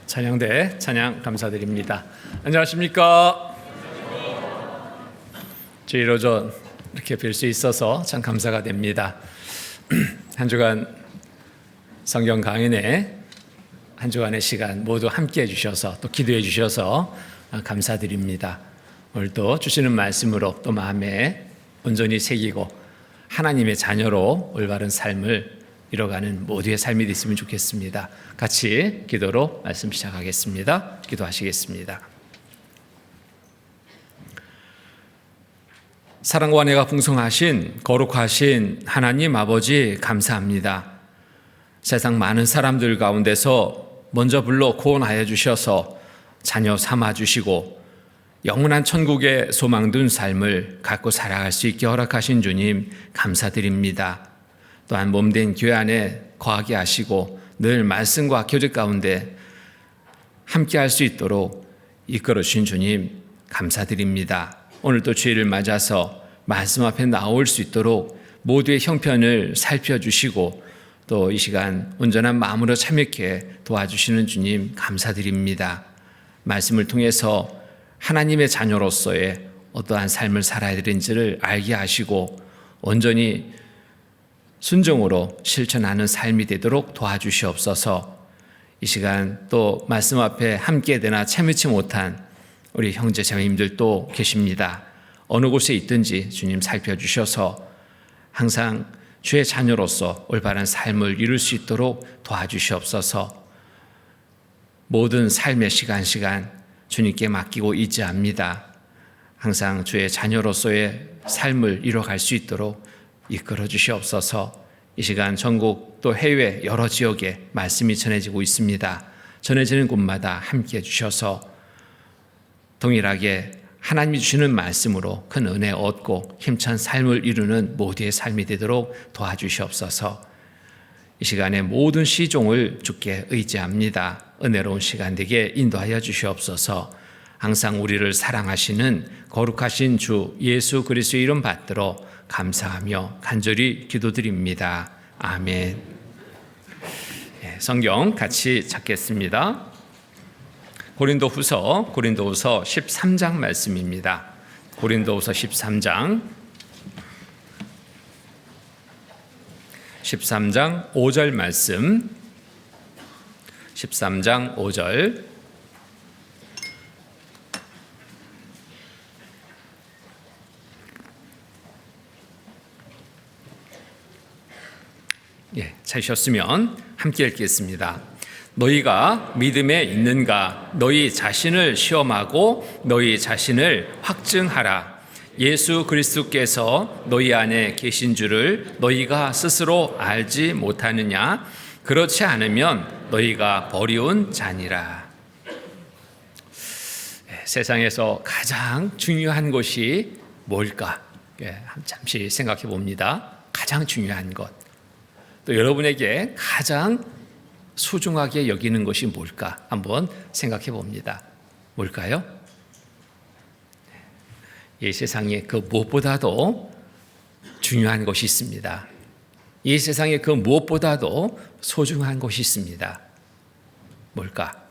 찬양대 찬양 감사드립니다. 안녕하십니까? 주일 오전 이렇게 뵐 수 있어서 참 감사가 됩니다. 한 주간 성경 강연에 한 주간의 시간 모두 함께 해주셔서 또 기도해 주셔서 감사드립니다. 오늘도 주시는 말씀으로 또 마음에 온전히 새기고 하나님의 자녀로 올바른 삶을 이뤄가는 모두의 삶이 됐으면 좋겠습니다. 같이 기도로 말씀 시작하겠습니다. 기도하시겠습니다. 사랑과 은혜가 풍성하신 거룩하신 하나님 아버지 감사합니다. 세상 많은 사람들 가운데서 먼저 불러 구원하여 주셔서 자녀 삼아 주시고 영원한 천국의 소망 둔 삶을 갖고 살아갈 수 있게 허락하신 주님 감사드립니다. 또한 몸된 교회 안에 거하게 하시고 늘 말씀과 교제 가운데 함께 할 수 있도록 이끌어 주신 주님 감사드립니다. 오늘도 주일을 맞아서 말씀 앞에 나올 수 있도록 모두의 형편을 살펴주시고 또 이 시간 온전한 마음으로 참여케 도와주시는 주님 감사드립니다. 말씀을 통해서 하나님의 자녀로서의 어떠한 삶을 살아야 되는지를 알게 하시고 온전히 순종으로 실천하는 삶이 되도록 도와주시옵소서. 이 시간 또 말씀 앞에 함께 되나 참여치 못한 우리 형제 자매님들도 계십니다. 어느 곳에 있든지 주님 살펴주셔서 항상 주의 자녀로서 올바른 삶을 이룰 수 있도록 도와주시옵소서. 모든 삶의 시간 주님께 맡기고 있지않습니다. 항상 주의 자녀로서의 삶을 이뤄갈 수 있도록 이끌어 주시옵소서. 이 시간 전국 또 해외 여러 지역에 말씀이 전해지고 있습니다. 전해지는 곳마다 함께해 주셔서 동일하게 하나님이 주시는 말씀으로 큰 은혜 얻고 힘찬 삶을 이루는 모두의 삶이 되도록 도와주시옵소서. 이 시간에 모든 시종을 주께 의지합니다. 은혜로운 시간 되게 인도하여 주시옵소서. 항상 우리를 사랑하시는 거룩하신 주 예수 그리스도의 이름 받들어 감사하며 간절히 기도드립니다. 아멘. 성경 같이 찾겠습니다. 고린도후서 13장 말씀입니다. 고린도후서 13장 5절 말씀. 13장 5절. 찾으셨으면 함께 읽겠습니다. 너희가 믿음에 있는가? 너희 자신을 시험하고 너희 자신을 확증하라. 예수 그리스도께서 너희 안에 계신 줄을 너희가 스스로 알지 못하느냐? 그렇지 않으면 너희가 버리운 자니라. 세상에서 가장 중요한 것이 뭘까? 잠시 생각해 봅니다. 가장 중요한 것. 또 여러분에게 가장 소중하게 여기는 것이 뭘까? 한번 생각해 봅니다. 뭘까요? 이 세상에 그 무엇보다도 중요한 것이 있습니다. 이 세상에 그 무엇보다도 소중한 것이 있습니다. 뭘까?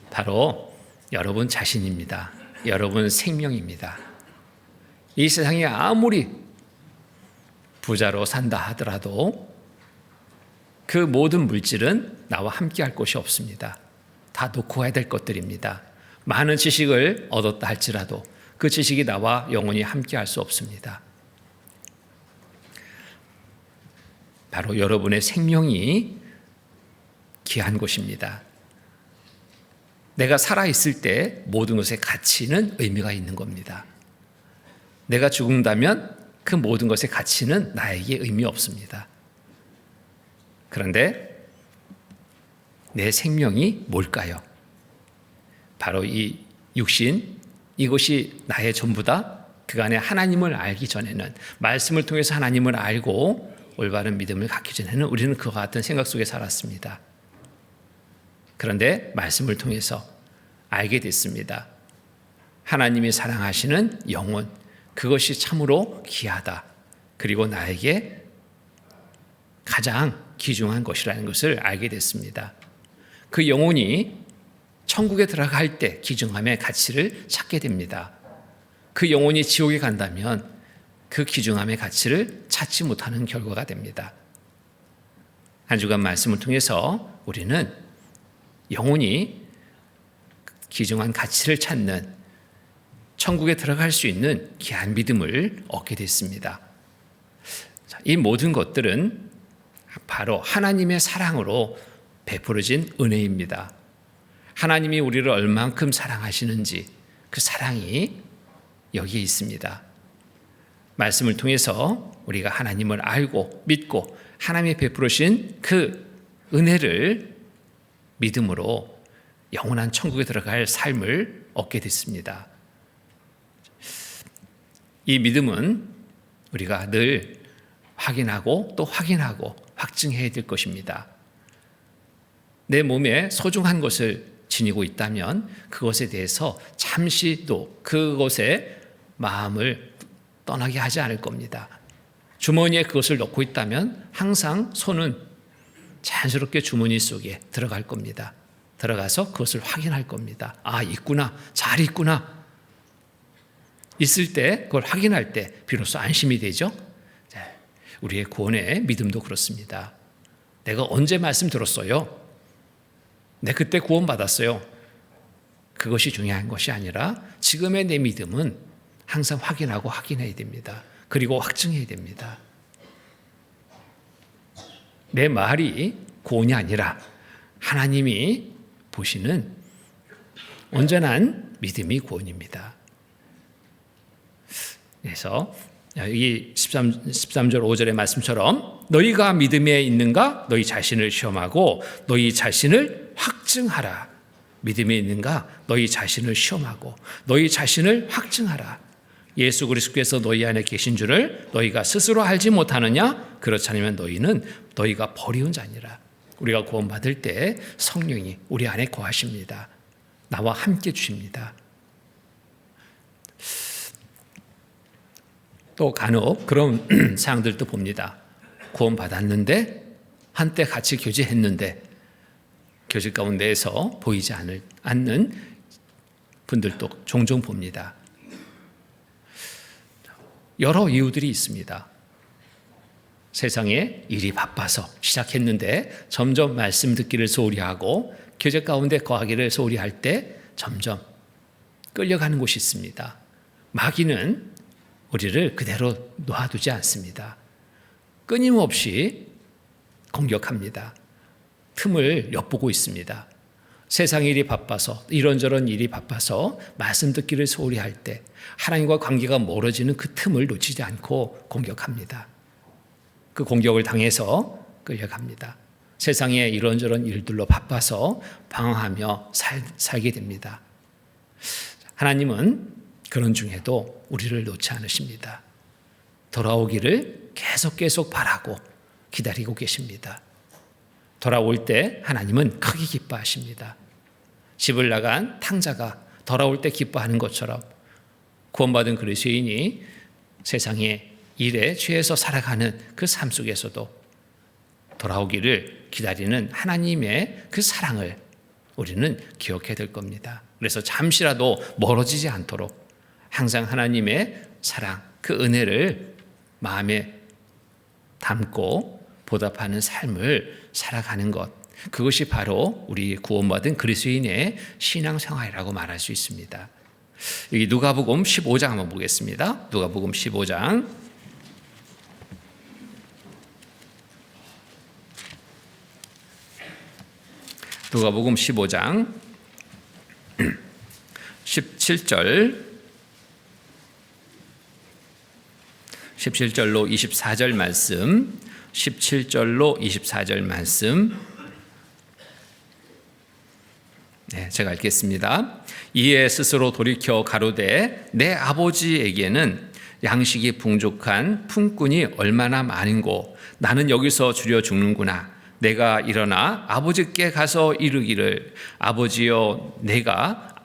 바로 여러분 자신입니다. 여러분 생명입니다. 이 세상에 아무리 부자로 산다 하더라도 그 모든 물질은 나와 함께 할 것이 없습니다. 다 놓고 가야 될 것들입니다. 많은 지식을 얻었다 할지라도 그 지식이 나와 영원히 함께 할 수 없습니다. 바로 여러분의 생명이 귀한 것입니다. 내가 살아있을 때 모든 것의 가치는 의미가 있는 겁니다. 내가 죽는다면 그 모든 것의 가치는 나에게 의미 없습니다. 그런데 내 생명이 뭘까요? 바로 이 육신, 이것이 나의 전부다. 그간에 하나님을 알기 전에는, 말씀을 통해서 하나님을 알고 올바른 믿음을 갖기 전에는 우리는 그와 같은 생각 속에 살았습니다. 그런데 말씀을 통해서 알게 됐습니다. 하나님이 사랑하시는 영혼, 그것이 참으로 귀하다. 그리고 나에게 가장 귀중한 것이라는 것을 알게 됐습니다. 그 영혼이 천국에 들어갈 때 귀중함의 가치를 찾게 됩니다. 그 영혼이 지옥에 간다면 그 귀중함의 가치를 찾지 못하는 결과가 됩니다. 한 주간 말씀을 통해서 우리는 영혼이 귀중한 가치를 찾는 천국에 들어갈 수 있는 귀한 믿음을 얻게 됐습니다. 이 모든 것들은 바로 하나님의 사랑으로 베풀어진 은혜입니다. 하나님이 우리를 얼만큼 사랑하시는지 그 사랑이 여기에 있습니다. 말씀을 통해서 우리가 하나님을 알고 믿고 하나님이 베풀으신 그 은혜를 믿음으로 영원한 천국에 들어갈 삶을 얻게 됐습니다. 이 믿음은 우리가 늘 확인하고 또 확인하고 확증해야 될 것입니다. 내 몸에 소중한 것을 지니고 있다면 그것에 대해서 잠시도 그것에 마음을 떠나게 하지 않을 겁니다. 주머니에 그것을 넣고 있다면 항상 손은 자연스럽게 주머니 속에 들어갈 겁니다. 들어가서 그것을 확인할 겁니다. 아, 있구나. 잘 있구나. 있을 때 그걸 확인할 때 비로소 안심이 되죠. 우리의 구원의 믿음도 그렇습니다. 내가 언제 말씀 들었어요? 내 그때 구원 받았어요. 그것이 중요한 것이 아니라 지금의 내 믿음은 항상 확인하고 확인해야 됩니다. 그리고 확증해야 됩니다. 내 말이 구원이 아니라 하나님이 보시는 온전한 믿음이 구원입니다. 그래서 이 13절 5절의 말씀처럼 너희가 믿음에 있는가 너희 자신을 시험하고 너희 자신을 확증하라. 믿음에 있는가 너희 자신을 시험하고 너희 자신을 확증하라. 예수 그리스도께서 너희 안에 계신 줄을 너희가 스스로 알지 못하느냐? 그렇지 않으면 너희가 버리운 자니라. 우리가 구원받을 때 성령이 우리 안에 거하십니다. 나와 함께 주십니다. 또 간혹 그런 사항들도 봅니다. 구원받았는데 한때 같이 교제했는데 교제 가운데에서 보이지 않는 분들도 종종 봅니다. 여러 이유들이 있습니다. 세상에 일이 바빠서 시작했는데 점점 말씀 듣기를 소홀히 하고 교제 가운데 거하기를 소홀히 할 때 점점 끌려가는 곳이 있습니다. 마귀는 우리를 그대로 놔두지 않습니다. 끊임없이 공격합니다. 틈을 엿보고 있습니다. 세상 일이 바빠서 이런저런 일이 바빠서 말씀 듣기를 소홀히 할 때 하나님과 관계가 멀어지는 그 틈을 놓치지 않고 공격합니다. 그 공격을 당해서 끌려갑니다. 세상에 이런저런 일들로 바빠서 방황하며 살게 됩니다. 하나님은 그런 중에도 우리를 놓지 않으십니다. 돌아오기를 계속 바라고 기다리고 계십니다. 돌아올 때 하나님은 크게 기뻐하십니다. 집을 나간 탕자가 돌아올 때 기뻐하는 것처럼 구원받은 그리스도인이 세상의 일에 취해서 살아가는 그 삶 속에서도 돌아오기를 기다리는 하나님의 그 사랑을 우리는 기억해야 될 겁니다. 그래서 잠시라도 멀어지지 않도록 항상 하나님의 사랑, 그 은혜를 마음에 담고 보답하는 삶을 살아가는 것, 그것이 바로 우리 구원받은 그리스도인의 신앙생활이라고 말할 수 있습니다. 여기 누가복음 15장 한번 보겠습니다. 누가복음 15장 누가복음 15장 17절로 24절 말씀, 17절로 24절 말씀, 네, 제가 읽겠습니다. 이에 스스로 돌이켜 가로되 내 아버지에게는 양식이 풍족한 품꾼이 얼마나 많은고 나는 여기서 줄여 죽는구나. 내가 일어나 아버지께 가서 이르기를 아버지여 내가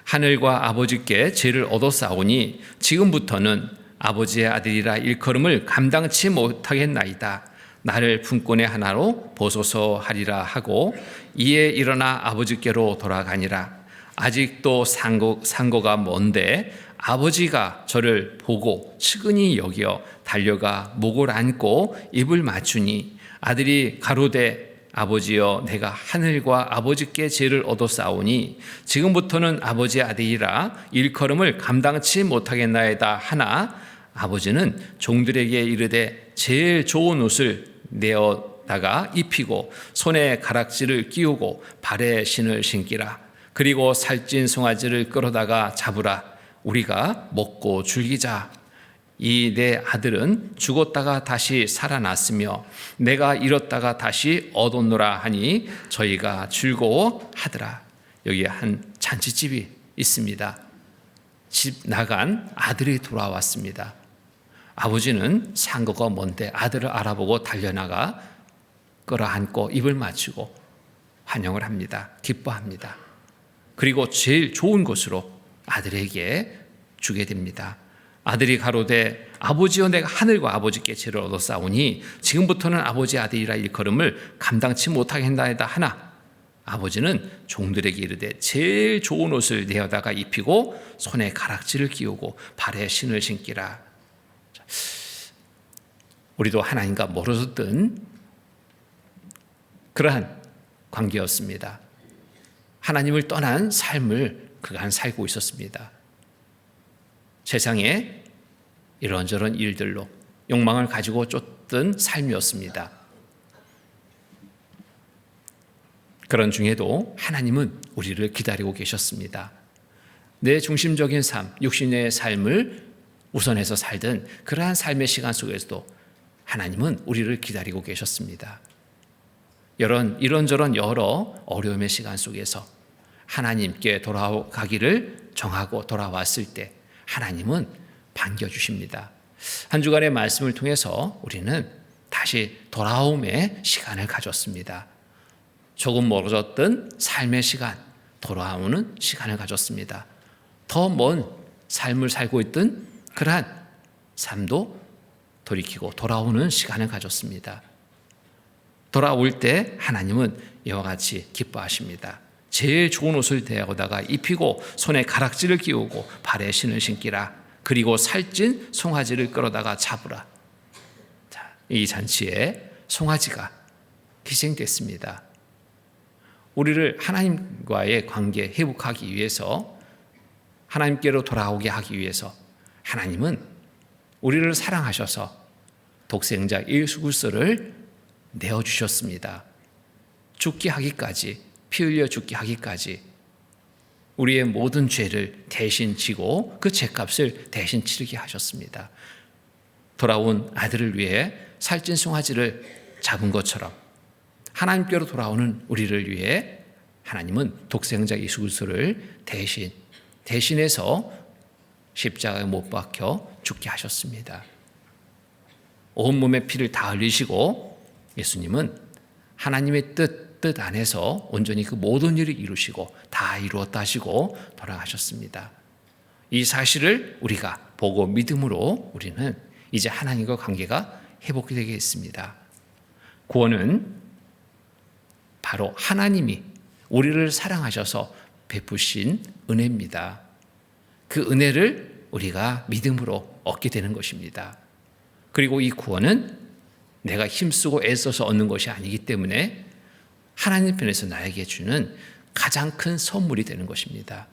하늘과 아버지께 죄를 얻었사오니 지금부터는 아버지의 아들이라 일컬음을 감당치 못하겠나이다. 나를 품꾼의 하나로 보소서 하리라 하고 이에 일어나 아버지께로 돌아가니라. 아직도 상고가 먼데 아버지가 저를 보고 측은히 여겨 달려가 목을 안고 입을 맞추니 아들이 가로되 아버지여 내가 하늘과 아버지께 죄를 얻었사오니 지금부터는 아버지의 아들이라 일컬음을 감당치 못하겠나이다 하나 아버지는 종들에게 이르되 제일 좋은 옷을 내어다가 입히고 손에 가락지를 끼우고 발에 신을 신기라. 그리고 살찐 송아지를 끌어다가 잡으라. 우리가 먹고 즐기자. 이 내 아들은 죽었다가 다시 살아났으며 내가 잃었다가 다시 얻었노라 하니 저희가 즐거워하더라. 여기에 한 잔치집이 있습니다. 집 나간 아들이 돌아왔습니다. 아버지는 상고가 먼데 아들을 알아보고 달려나가 끌어안고 입을 맞추고 환영을 합니다. 기뻐합니다. 그리고 제일 좋은 것으로 아들에게 주게 됩니다. 아들이 가로되 아버지여 내가 하늘과 아버지께 죄를 얻었사오니 지금부터는 아버지 아들이라 일컬음을 감당치 못하겠나이다 하나 아버지는 종들에게 이르되 제일 좋은 옷을 내어다가 입히고 손에 가락지를 끼우고 발에 신을 신기라. 우리도 하나님과 멀어졌던 그러한 관계였습니다. 하나님을 떠난 삶을 그간 살고 있었습니다. 세상에 이런저런 일들로 욕망을 가지고 쫓던 삶이었습니다. 그런 중에도 하나님은 우리를 기다리고 계셨습니다. 내 중심적인 삶, 육신의 삶을 우선해서 살던 그러한 삶의 시간 속에서도 하나님은 우리를 기다리고 계셨습니다. 이런저런 여러 어려움의 시간 속에서 하나님께 돌아가기를 정하고 돌아왔을 때 하나님은 반겨주십니다. 한 주간의 말씀을 통해서 우리는 다시 돌아옴의 시간을 가졌습니다. 조금 멀어졌던 삶의 시간, 돌아오는 시간을 가졌습니다. 더 먼 삶을 살고 있던 그러한 삶도 돌이키고 돌아오는 시간을 가졌습니다. 돌아올 때 하나님은 이와 같이 기뻐하십니다. 제일 좋은 옷을 대하다가 입히고 손에 가락지를 끼우고 발에 신을 신기라. 그리고 살찐 송아지를 끌어다가 잡으라. 자, 이 잔치에 송아지가 희생됐습니다. 우리를 하나님과의 관계 회복하기 위해서 하나님께로 돌아오게 하기 위해서 하나님은 우리를 사랑하셔서 독생자 예수 그리스도를 내어주셨습니다. 죽게 하기까지, 피 흘려 죽게 하기까지 우리의 모든 죄를 대신 지고 그 죄값을 대신 치르게 하셨습니다. 돌아온 아들을 위해 살찐 송아지를 잡은 것처럼 하나님께로 돌아오는 우리를 위해 하나님은 독생자 예수 그리스도를 대신해서 십자가에 못 박혀 죽게 하셨습니다. 온몸의 피를 다 흘리시고 예수님은 하나님의 뜻 안에서 온전히 그 모든 일을 이루시고 다 이루었다 하시고 돌아가셨습니다. 이 사실을 우리가 보고 믿음으로 우리는 이제 하나님과 관계가 회복이 되겠습니다. 구원은 바로 하나님이 우리를 사랑하셔서 베푸신 은혜입니다. 그 은혜를 우리가 믿음으로 얻게 되는 것입니다. 그리고 이 구원은 내가 힘쓰고 애써서 얻는 것이 아니기 때문에 하나님 편에서 나에게 주는 가장 큰 선물이 되는 것입니다.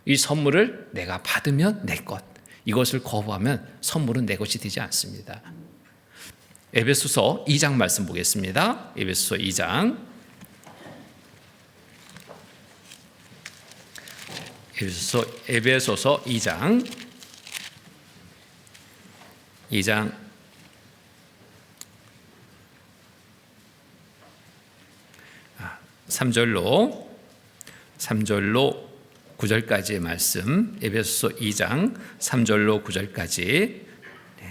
이 선물을 내가 받으면 내 것, 이것을 거부하면 선물은 내 것이 되지 않습니다. 에베소서 2장 말씀 보겠습니다. 에베소서 2장. 에베소서 2장 3절로 9절까지의 말씀, 에베소서 2장 3절로 9절까지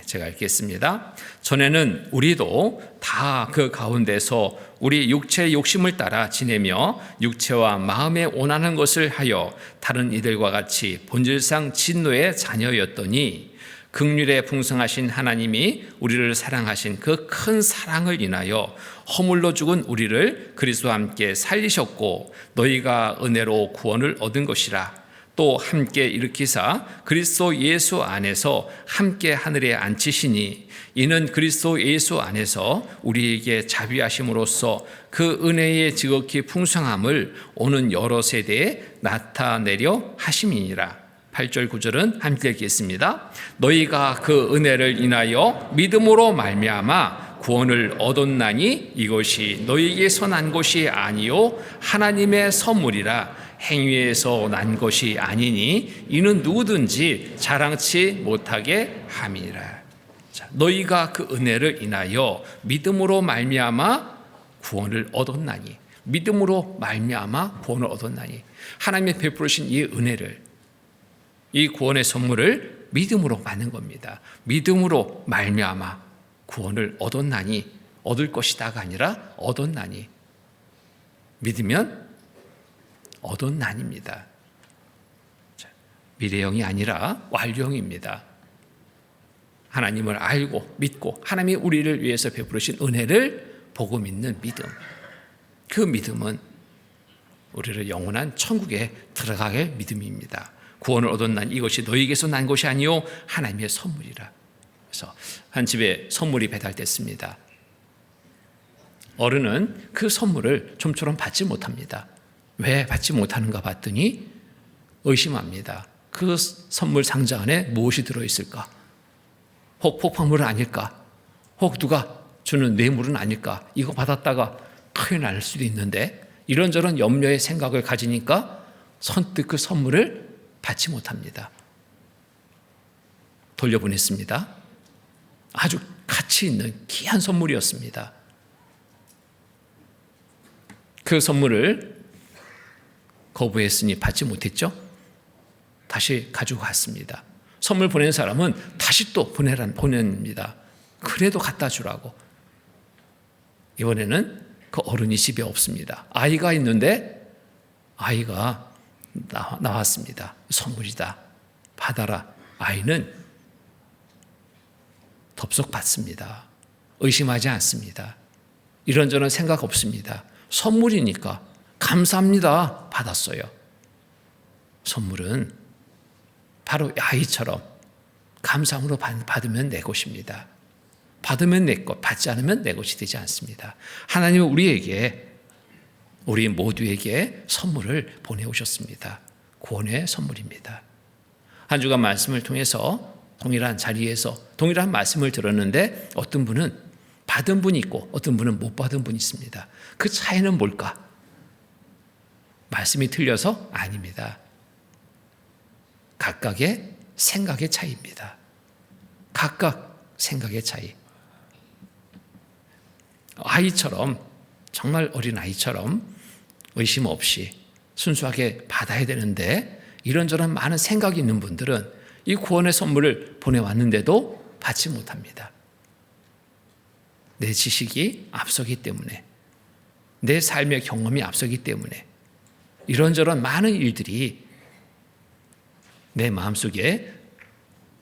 제가 읽겠습니다. 전에는 우리도 다 그 가운데서 우리 육체의 욕심을 따라 지내며 육체와 마음에 원하는 것을 하여 다른 이들과 같이 본질상 진노의 자녀였더니 긍휼에 풍성하신 하나님이 우리를 사랑하신 그 큰 사랑을 인하여 허물로 죽은 우리를 그리스도와 함께 살리셨고 너희가 은혜로 구원을 얻은 것이라. 또 함께 일으키사 그리스도 예수 안에서 함께 하늘에 앉히시니 이는 그리스도 예수 안에서 우리에게 자비하심으로써 그 은혜의 지극히 풍성함을 오는 여러 세대에 나타내려 하심이니라. 8절 9절은 함께 읽겠습니다. 너희가 그 은혜를 인하여 믿음으로 말미암아 구원을 얻었나니 이것이 너희에게서 난 것이 아니요 하나님의 선물이라. 행위에서 난 것이 아니니 이는 누구든지 자랑치 못하게 함이라. 자, 너희가 그 은혜를 인하여 믿음으로 말미암아 구원을 얻었나니, 믿음으로 말미암아 구원을 얻었나니, 하나님의 베푸신 이 은혜를, 이 구원의 선물을 믿음으로 받는 겁니다. 믿음으로 말미암아 구원을 얻었나니, 얻을 것이다가 아니라 얻었나니, 믿으면 얻었나니입니다. 미래형이 아니라 완료형입니다. 하나님을 알고 믿고 하나님이 우리를 위해서 베푸신 은혜를 보고 믿는 믿음. 그 믿음은 우리를 영원한 천국에 들어가게 믿음입니다. 구원을 얻었나니 이것이 너희에게서 난 것이 아니요 하나님의 선물이라. 그래서 한 집에 선물이 배달됐습니다. 어른은 그 선물을 좀처럼 받지 못합니다. 왜 받지 못하는가 봤더니 의심합니다. 그 선물 상자 안에 무엇이 들어있을까? 혹 폭발물은 아닐까? 혹 누가 주는 뇌물은 아닐까? 이거 받았다가 큰일 날 수도 있는데, 이런저런 염려의 생각을 가지니까 선뜻 그 선물을 받지 못합니다. 돌려보냈습니다. 아주 가치 있는 귀한 선물이었습니다. 그 선물을 거부했으니 받지 못했죠. 다시 가지고 갔습니다. 선물 보낸 사람은 다시 또 보냅니다. 그래도 갖다 주라고. 이번에는 그 어른이 집에 없습니다. 아이가 있는데 아이가 나왔습니다. 선물이다. 받아라. 아이는 덥석 받습니다. 의심하지 않습니다. 이런저런 생각 없습니다. 선물이니까 감사합니다. 받았어요. 선물은 바로 아이처럼 감사함으로 받으면 내 것입니다. 받으면 내 것, 받지 않으면 내 것이 되지 않습니다. 하나님은 우리 모두에게 선물을 보내오셨습니다. 구원의 선물입니다. 한 주간 말씀을 통해서 동일한 자리에서 동일한 말씀을 들었는데 어떤 분은 받은 분이 있고 어떤 분은 못 받은 분이 있습니다. 그 차이는 뭘까? 말씀이 틀려서 아닙니다. 각각의 생각의 차이입니다. 각각 생각의 차이. 아이처럼, 정말 어린 아이처럼 의심 없이 순수하게 받아야 되는데, 이런저런 많은 생각이 있는 분들은 이 구원의 선물을 보내왔는데도 받지 못합니다. 내 지식이 앞서기 때문에, 내 삶의 경험이 앞서기 때문에 이런저런 많은 일들이 내 마음속에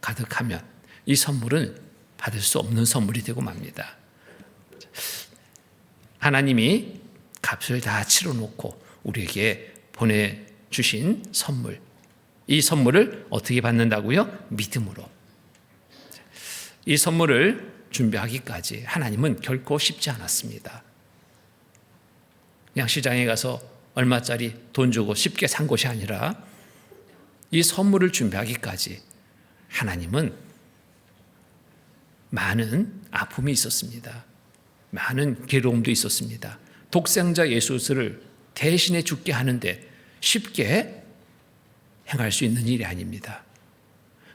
가득하면 이 선물은 받을 수 없는 선물이 되고 맙니다. 하나님이 값을 다 치러놓고 우리에게 보내주신 선물, 이 선물을 어떻게 받는다고요? 믿음으로. 이 선물을 준비하기까지 하나님은 결코 쉽지 않았습니다. 그냥 시장에 가서 얼마짜리 돈 주고 쉽게 산 것이 아니라 이 선물을 준비하기까지 하나님은 많은 아픔이 있었습니다. 많은 괴로움도 있었습니다. 독생자 예수를 대신해 죽게 하는데 쉽게 행할 수 있는 일이 아닙니다.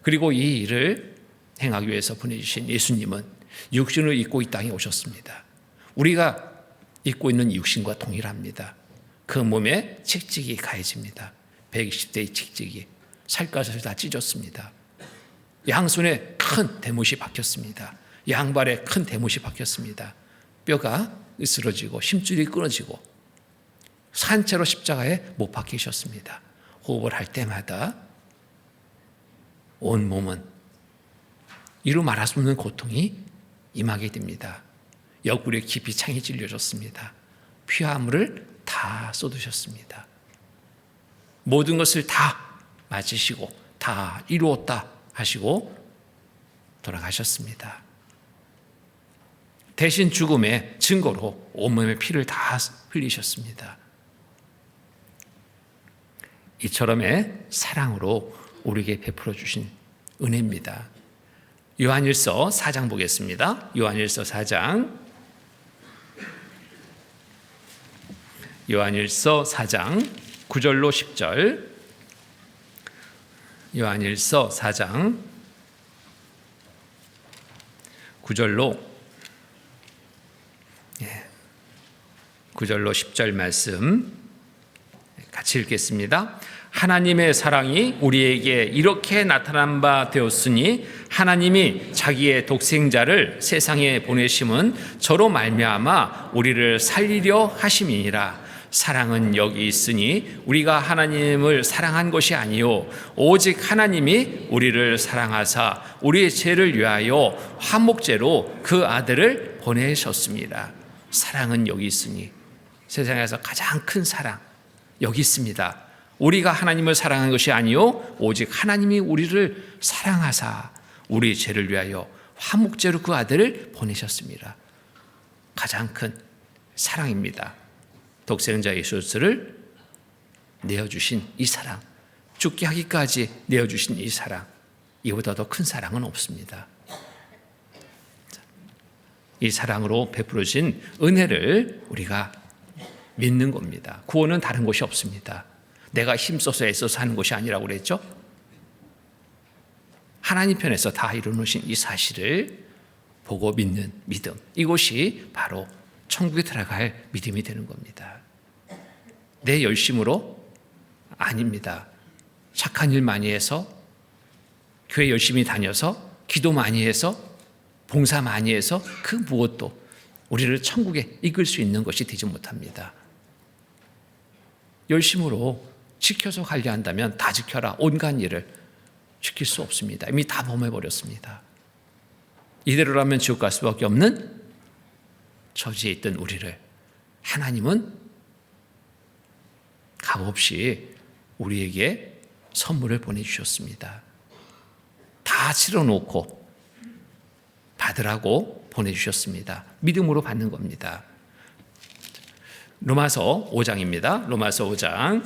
그리고 이 일을 행하기 위해서 보내주신 예수님은 육신을 입고 이 땅에 오셨습니다. 우리가 입고 있는 육신과 동일합니다. 그 몸에 칙칙이 가해집니다. 120대의 칙칙이 살갗을 다 찢었습니다. 양손에 큰 대못이 박혔습니다. 양발에 큰 대못이 박혔습니다. 뼈가 으스러지고 힘줄이 끊어지고 산채로 십자가에 못 박히셨습니다. 호흡을 할 때마다 온 몸은 이루 말할 수 없는 고통이 임하게 됩니다. 옆구리에 깊이 창이 찔려졌습니다. 피와 물을 다 쏟으셨습니다. 모든 것을 다 마치시고 다 이루었다 하시고 돌아가셨습니다. 대신 죽음의 증거로 온몸의 피를 다 흘리셨습니다. 이처럼의 사랑으로 우리에게 베풀어 주신 은혜입니다. 요한일서 4장 보겠습니다. 요한일서 4장. 요한일서 4장 9절로 10절. 요한일서 4장 9절로 10절 말씀 같이 읽겠습니다. 하나님의 사랑이 우리에게 이렇게 나타난 바 되었으니 하나님이 자기의 독생자를 세상에 보내심은 저로 말미암아 우리를 살리려 하심이니라. 사랑은 여기 있으니 우리가 하나님을 사랑한 것이 아니요 오직 하나님이 우리를 사랑하사 우리의 죄를 위하여 화목제로 그 아들을 보내셨습니다. 사랑은 여기 있으니, 세상에서 가장 큰 사랑 여기 있습니다. 우리가 하나님을 사랑한 것이 아니요 오직 하나님이 우리를 사랑하사 우리의 죄를 위하여 화목제로 그 아들을 보내셨습니다. 가장 큰 사랑입니다. 독생자 예수를 내어주신 이 사랑, 죽게 하기까지 내어주신 이 사랑, 이보다 더 큰 사랑은 없습니다. 이 사랑으로 베풀어진 은혜를 우리가 믿는 겁니다. 구원은 다른 것이 없습니다. 내가 힘써서 애써서 하는 것이 아니라고 그랬죠. 하나님 편에서 다 이루어놓으신 이 사실을 보고 믿는 믿음, 이것이 바로 천국에 들어갈 믿음이 되는 겁니다. 내 열심으로? 아닙니다. 착한 일 많이 해서, 교회 열심히 다녀서, 기도 많이 해서, 봉사 많이 해서 그 무엇도 우리를 천국에 이끌 수 있는 것이 되지 못합니다. 열심으로 지켜서 관리한다면 다 지켜라, 온갖 일을 지킬 수 없습니다. 이미 다 범해버렸습니다. 이대로라면 지옥 갈 수밖에 없는 처지에 있던 우리를 하나님은 값없이 우리에게 선물을 보내주셨습니다. 다 치러놓고 받으라고 보내주셨습니다. 믿음으로 받는 겁니다. 로마서 5장입니다. 로마서 5장.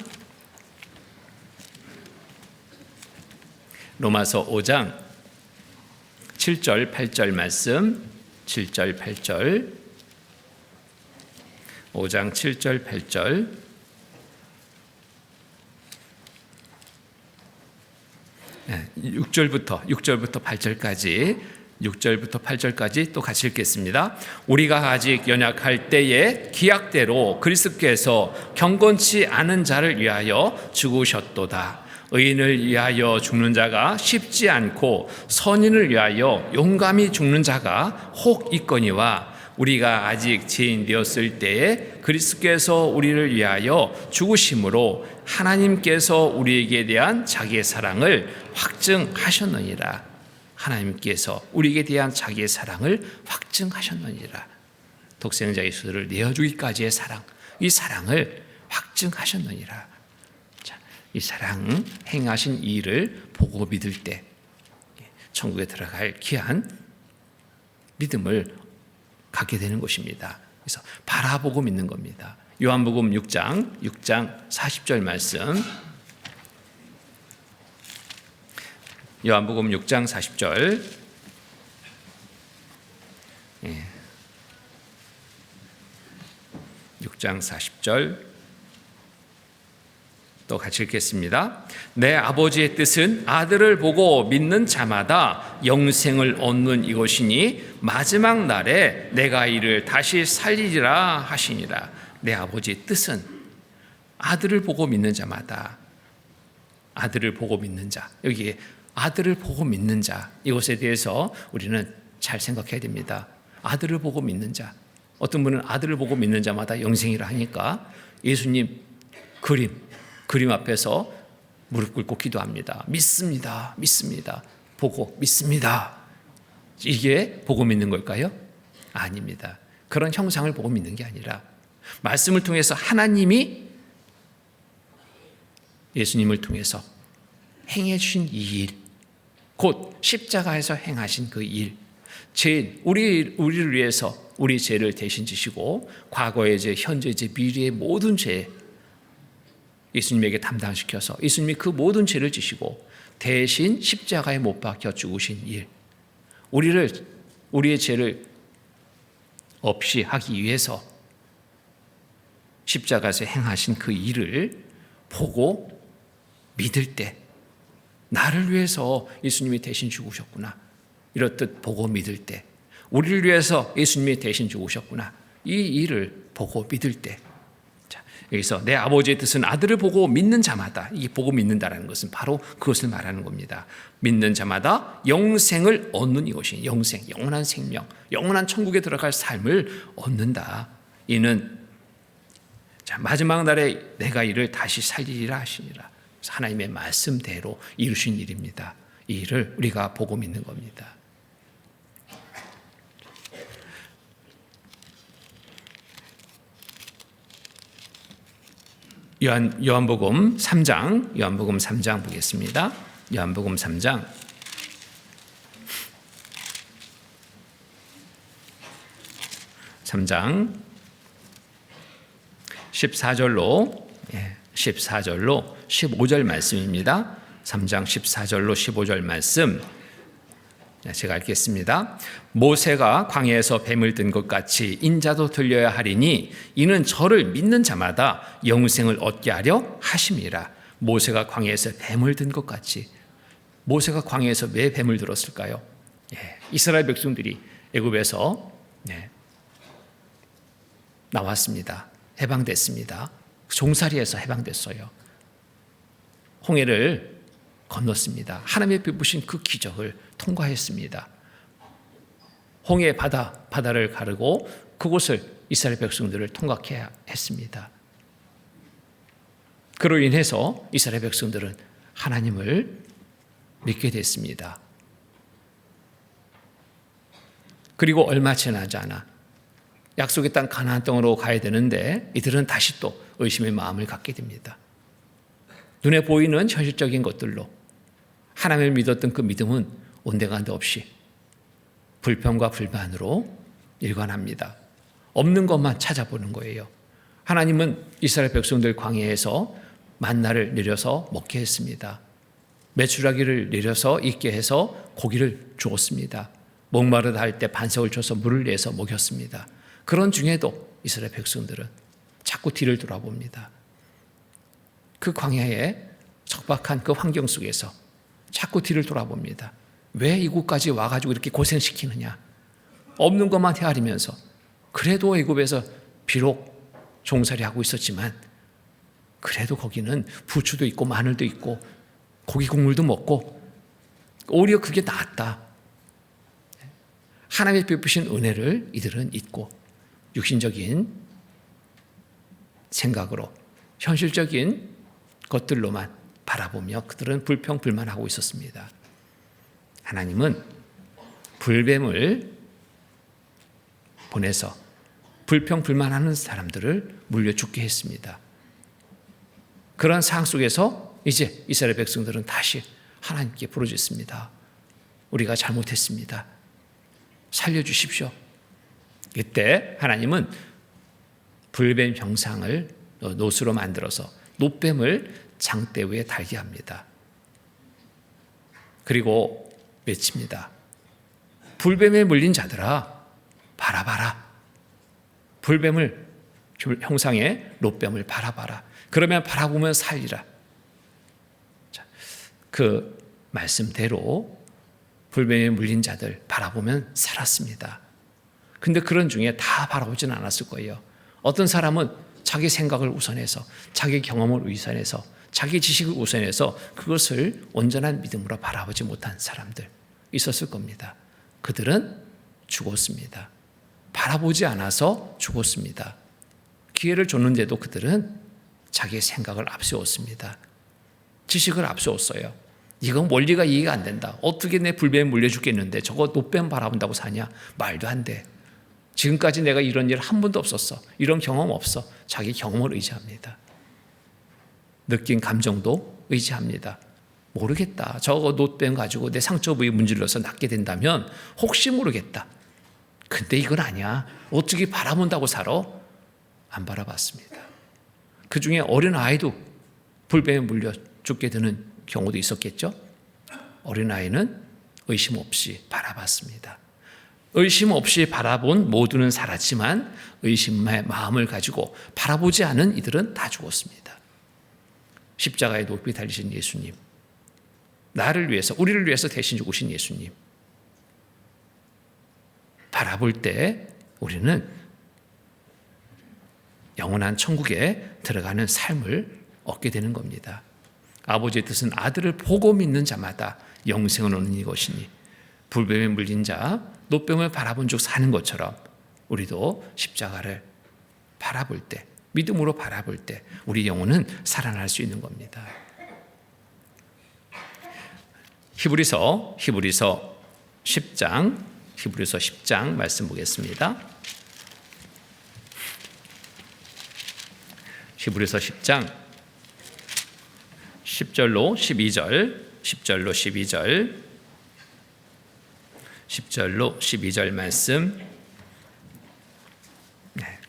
로마서 5장 7절 8절 말씀. 7절 8절. 5장 7절 8절. 6절부터 8절까지 또 같이 읽겠습니다. 우리가 아직 연약할 때에 기약대로 그리스도께서 경건치 않은 자를 위하여 죽으셨도다. 의인을 위하여 죽는 자가 쉽지 않고 선인을 위하여 용감히 죽는 자가 혹 있거니와 우리가 아직 죄인 되었을 때에 그리스도께서 우리를 위하여 죽으심으로 하나님께서 우리에게 대한 자기의 사랑을 확증하셨느니라. 하나님께서 우리에게 대한 자기의 사랑을 확증하셨느니라. 독생자 예수를 내어주기까지의 사랑, 이 사랑을 확증하셨느니라. 자, 이 사랑 행하신 이 일을 보고 믿을 때 천국에 들어갈 귀한 믿음을 갖게 되는 것입니다. 그래서 바라보고 믿는 겁니다. 요한복음 6장 40절 말씀. 요한복음 6장 40절. 6장 40절. 또 같이 읽겠습니다. 내 아버지의 뜻은 아들을 보고 믿는 자마다 영생을 얻는 이것이니 마지막 날에 내가 이를 다시 살리리라 하시니라. 내 아버지의 뜻은 아들을 보고 믿는 자마다, 아들을 보고 믿는 자, 여기에 아들을 보고 믿는 자, 이것에 대해서 우리는 잘 생각해야 됩니다. 아들을 보고 믿는 자, 어떤 분은 아들을 보고 믿는 자마다 영생이라 하니까 예수님 그림 앞에서 무릎 꿇고 기도합니다. 믿습니다. 보고 믿습니다. 이게 보고 믿는 걸까요? 아닙니다. 그런 형상을 보고 믿는 게 아니라 말씀을 통해서 하나님이 예수님을 통해서 행해 주신 이 일, 곧 십자가에서 행하신 그 일, 우리를 위해서 우리 죄를 대신 지시고 과거의 죄, 현재의 죄, 미래의 모든 죄 예수님에게 담당시켜서 예수님이 그 모든 죄를 지시고 대신 십자가에 못 박혀 죽으신 일, 우리의 죄를 없이 하기 위해서 십자가에서 행하신 그 일을 보고 믿을 때, 나를 위해서 예수님이 대신 죽으셨구나, 이렇듯 보고 믿을 때, 우리를 위해서 예수님이 대신 죽으셨구나, 이 일을 보고 믿을 때, 여기서 내 아버지의 뜻은 아들을 보고 믿는 자마다, 이 보고 믿는다라는 것은 바로 그것을 말하는 겁니다. 믿는 자마다 영생을 얻는 이것이 영생, 영원한 생명, 영원한 천국에 들어갈 삶을 얻는다. 이는 마지막 날에 내가 이를 다시 살리리라 하시니라. 하나님의 말씀대로 이루신 일입니다. 이 일을 우리가 보고 믿는 겁니다. 요한복음 3장 보겠습니다. 요한복음 3장 14절로 15절 말씀입니다. 3장 14절로 15절 말씀 제가 읽겠습니다. 모세가 광야에서 뱀을 든 것 같이 인자도 들려야 하리니 이는 저를 믿는 자마다 영생을 얻게 하려 하심이라. 모세가 광야에서 뱀을 든 것 같이, 모세가 광야에서 왜 뱀을 들었을까요? 이스라엘 백성들이 애굽에서 나왔습니다. 해방됐습니다. 종살이에서 해방됐어요. 홍해를 건넜습니다. 하나님의 베푸신 그 기적을 통과했습니다. 홍해 바다를 가르고 그곳을 이스라엘 백성들을 통과케 했습니다. 그로 인해서 이스라엘 백성들은 하나님을 믿게 됐습니다. 그리고 얼마 지나지 않아 약속의 땅 가나안 땅으로 가야 되는데 이들은 다시 또 의심의 마음을 갖게 됩니다. 눈에 보이는 현실적인 것들로 하나님을 믿었던 그 믿음은 온데간데 없이 불평과 불만으로 일관합니다. 없는 것만 찾아보는 거예요. 하나님은 이스라엘 백성들 광야에서 만나를 내려서 먹게 했습니다. 메추라기를 내려서 익게 해서 고기를 주었습니다. 목마르다 할 때 반석을 줘서 물을 내서 먹였습니다. 그런 중에도 이스라엘 백성들은 자꾸 뒤를 돌아봅니다. 그 광야의 척박한 그 환경 속에서 자꾸 뒤를 돌아봅니다. 왜 이곳까지 와가지고 이렇게 고생시키느냐? 없는 것만 헤아리면서, 그래도 애굽에서 비록 종살이하고 있었지만 그래도 거기는 부추도 있고 마늘도 있고 고기 국물도 먹고 오히려 그게 낫다. 하나님의 베푸신 은혜를 이들은 잊고 육신적인 생각으로 현실적인 것들로만 바라보며 그들은 불평불만하고 있었습니다. 하나님은 불뱀을 보내서 불평불만하는 사람들을 물려 죽게 했습니다. 그런 상황 속에서 이제 이스라엘 백성들은 다시 하나님께 부르짖습니다. 우리가 잘못했습니다. 살려주십시오. 이때 하나님은 불뱀 형상을 노수로 만들어서 노뱀을 장대 위에 달게 합니다. 그리고 외칩니다. 불뱀에 물린 자들아, 바라봐라. 불뱀을 형상의 노뱀을 바라봐라. 그러면 바라보면 살리라. 자, 그 말씀대로 불뱀에 물린 자들 바라보면 살았습니다. 근데 그런 중에 다 바라보지는 않았을 거예요. 어떤 사람은 자기 생각을 우선해서, 자기 경험을 우선해서, 자기 지식을 우선해서 그것을 온전한 믿음으로 바라보지 못한 사람들 있었을 겁니다. 그들은 죽었습니다. 바라보지 않아서 죽었습니다. 기회를 줬는데도 그들은 자기의 생각을 앞세웠습니다. 지식을 앞세웠어요. 이건 원리가 이해가 안 된다. 어떻게 내 불뱀에 물려 죽겠는데 저거 노뱀 바라본다고 사냐? 말도 안 돼. 지금까지 내가 이런 일 한 번도 없었어. 이런 경험 없어. 자기 경험을 의지합니다. 느낀 감정도 의지합니다. 모르겠다. 저거 노뱀 가지고 내 상처 부위 문질러서 낫게 된다면 혹시 모르겠다. 근데 이건 아니야. 어떻게 바라본다고 살아? 안 바라봤습니다. 그 중에 어린 아이도 불뱀에 물려 죽게 되는 경우도 있었겠죠. 어린 아이는 의심 없이 바라봤습니다. 의심 없이 바라본 모두는 살았지만 의심의 마음을 가지고 바라보지 않은 이들은 다 죽었습니다. 십자가에 높이 달리신 예수님, 나를 위해서, 우리를 위해서 대신 죽으신 예수님, 바라볼 때 우리는 영원한 천국에 들어가는 삶을 얻게 되는 겁니다. 아버지의 뜻은 아들을 보고 믿는 자마다 영생을 얻는 이것이니 불뱀에 물린 자 노뱀을 바라본 즉 사는 것처럼 우리도 십자가를 바라볼 때, 믿음으로 바라볼 때 우리 영혼은 살아날 수 있는 겁니다. 히브리서 10장 말씀 보겠습니다. 히브리서 10장 10절로 12절 말씀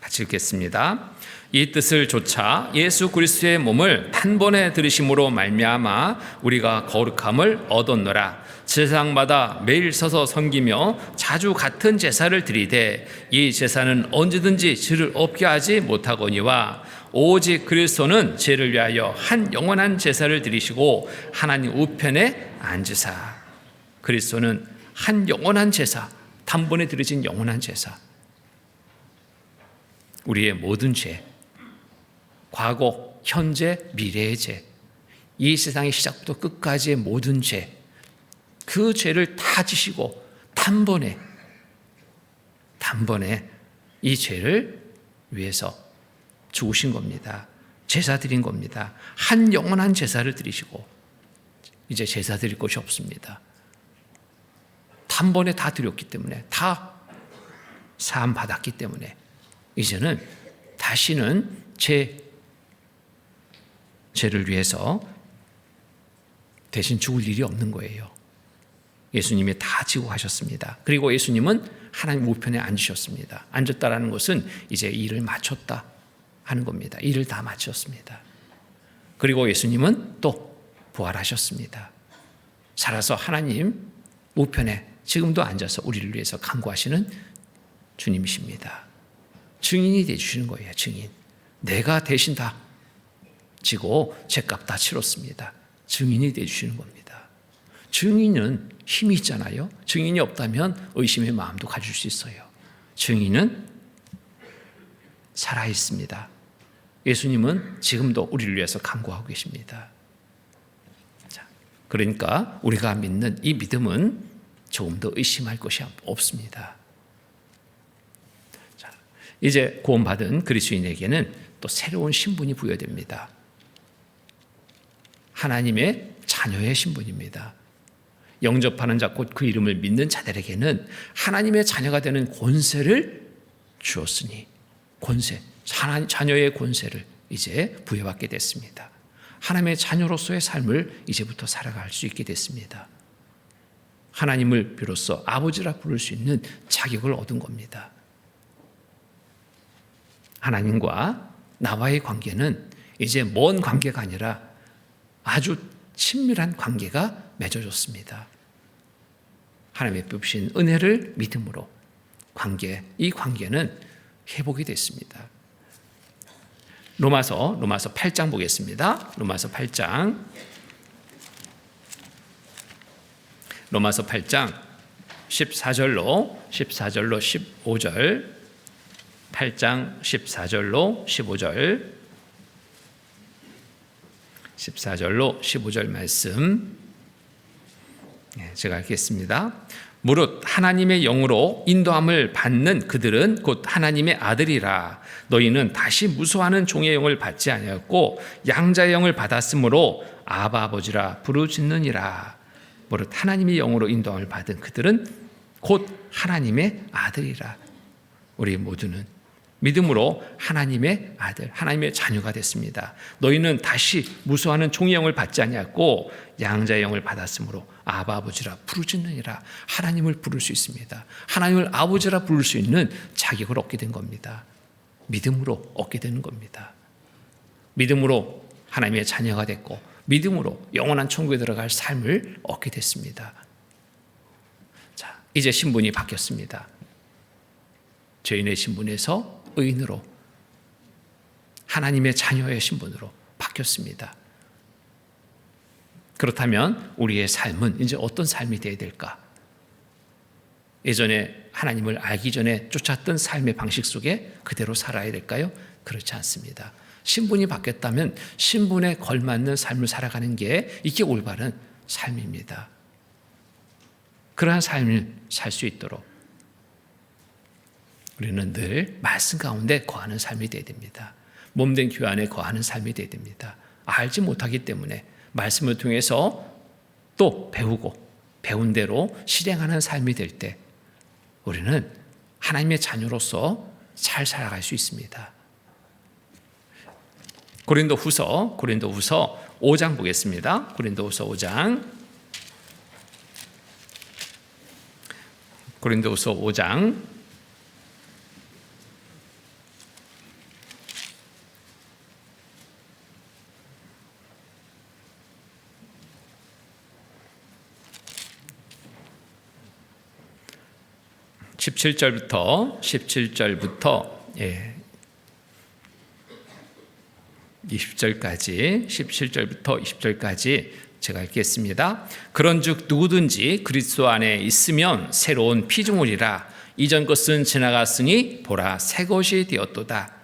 같이 읽겠습니다. 이 뜻을 좇아 예수 그리스도의 몸을 단번에 들으심으로 말미암아 우리가 거룩함을 얻었노라. 제사장마다 매일 서서 섬기며 자주 같은 제사를 드리되 이 제사는 언제든지 죄를 없게 하지 못하거니와 오직 그리스도는 죄를 위하여 한 영원한 제사를 드리시고 하나님 우편에 앉으사. 그리스도는 한 영원한 제사, 단번에 드려진 영원한 제사, 우리의 모든 죄, 과거, 현재, 미래의 죄, 이 세상의 시작부터 끝까지의 모든 죄, 그 죄를 다 지시고 단번에 이 죄를 위해서 죽으신 겁니다. 제사 드린 겁니다. 한 영원한 제사를 드리시고 이제 제사 드릴 것이 없습니다. 단번에 다 드렸기 때문에, 다 사함 받았기 때문에 이제는 다시는 죄를 위해서 대신 죽을 일이 없는 거예요. 예수님이 다 지고 가셨습니다. 그리고 예수님은 하나님 우편에 앉으셨습니다. 앉았다라는 것은 이제 일을 마쳤다 하는 겁니다. 일을 다 마쳤습니다. 그리고 예수님은 또 부활하셨습니다. 살아서 하나님 우편에 지금도 앉아서 우리를 위해서 간구하시는 주님이십니다. 증인이 되주시는 거예요. 증인. 내가 대신 다 지고 죄값 다 치렀습니다. 증인이 되주시는 겁니다. 증인은 힘이 있잖아요. 증인이 없다면 의심의 마음도 가질 수 있어요. 증인은 살아있습니다. 예수님은 지금도 우리를 위해서 간구하고 계십니다. 그러니까 우리가 믿는 이 믿음은 조금 더 의심할 것이 없습니다. 자, 이제 구원받은 그리스도인에게는 또 새로운 신분이 부여됩니다. 하나님의 자녀의 신분입니다. 영접하는 자 곧 그 이름을 믿는 자들에게는 하나님의 자녀가 되는 권세를 주었으니, 권세, 자녀의 권세를 이제 부여받게 됐습니다. 하나님의 자녀로서의 삶을 이제부터 살아갈 수 있게 됐습니다. 하나님을 비로소 아버지라 부를 수 있는 자격을 얻은 겁니다. 하나님과 나와의 관계는 이제 먼 관계가 아니라 아주 친밀한 관계가 맺어졌습니다. 하나님의 베푸신 은혜를 믿음으로 이 관계는 회복이 됐습니다. 로마서 8장 보겠습니다. 로마서 8장 14절로 15절, 8장 14절로 15절 말씀 제가 읽겠습니다. 무릇 하나님의 영으로 인도함을 받는 그들은 곧 하나님의 아들이라. 너희는 다시 무수하는 종의 영을 받지 아니하였고 양자의 영을 받았으므로 아바 아버지라 부르짖느니라. 무릇 하나님의 영으로 인도함을 받은 그들은 곧 하나님의 아들이라. 우리 모두는 믿음으로 하나님의 아들, 하나님의 자녀가 됐습니다. 너희는 다시 무수하는 종의 영을 받지 아니하였고 양자의 영을 받았으므로 아바 아버지라 부르짖느니라. 하나님을 부를 수 있습니다. 하나님을 아버지라 부를 수 있는 자격을 얻게 된 겁니다. 믿음으로 얻게 되는 겁니다. 믿음으로 하나님의 자녀가 됐고 믿음으로 영원한 천국에 들어갈 삶을 얻게 됐습니다. 자, 이제 신분이 바뀌었습니다. 죄인의 신분에서 의인으로 하나님의 자녀의 신분으로 바뀌었습니다. 그렇다면 우리의 삶은 이제 어떤 삶이 되어야 될까? 예전에 하나님을 알기 전에 쫓았던 삶의 방식 속에 그대로 살아야 될까요? 그렇지 않습니다. 신분이 바뀌었다면 신분에 걸맞는 삶을 살아가는 게 이게 올바른 삶입니다. 그러한 삶을 살 수 있도록 우리는 늘 말씀 가운데 거하는 삶이 되어야 됩니다. 몸된 교회 안에 거하는 삶이 되어야 됩니다. 알지 못하기 때문에 말씀을 통해서 또 배우고 배운 대로 실행하는 삶이 될 때 우리는 하나님의 자녀로서 잘 살아갈 수 있습니다. 고린도후서 5장 보겠습니다. 고린도후서 5장 17절부터 20절까지 17절부터 20절까지 제가 읽겠습니다. 그런즉 누구든지 그리스도 안에 있으면 새로운 피조물이라. 이전 것은 지나갔으니 보라 새 것이 되었도다.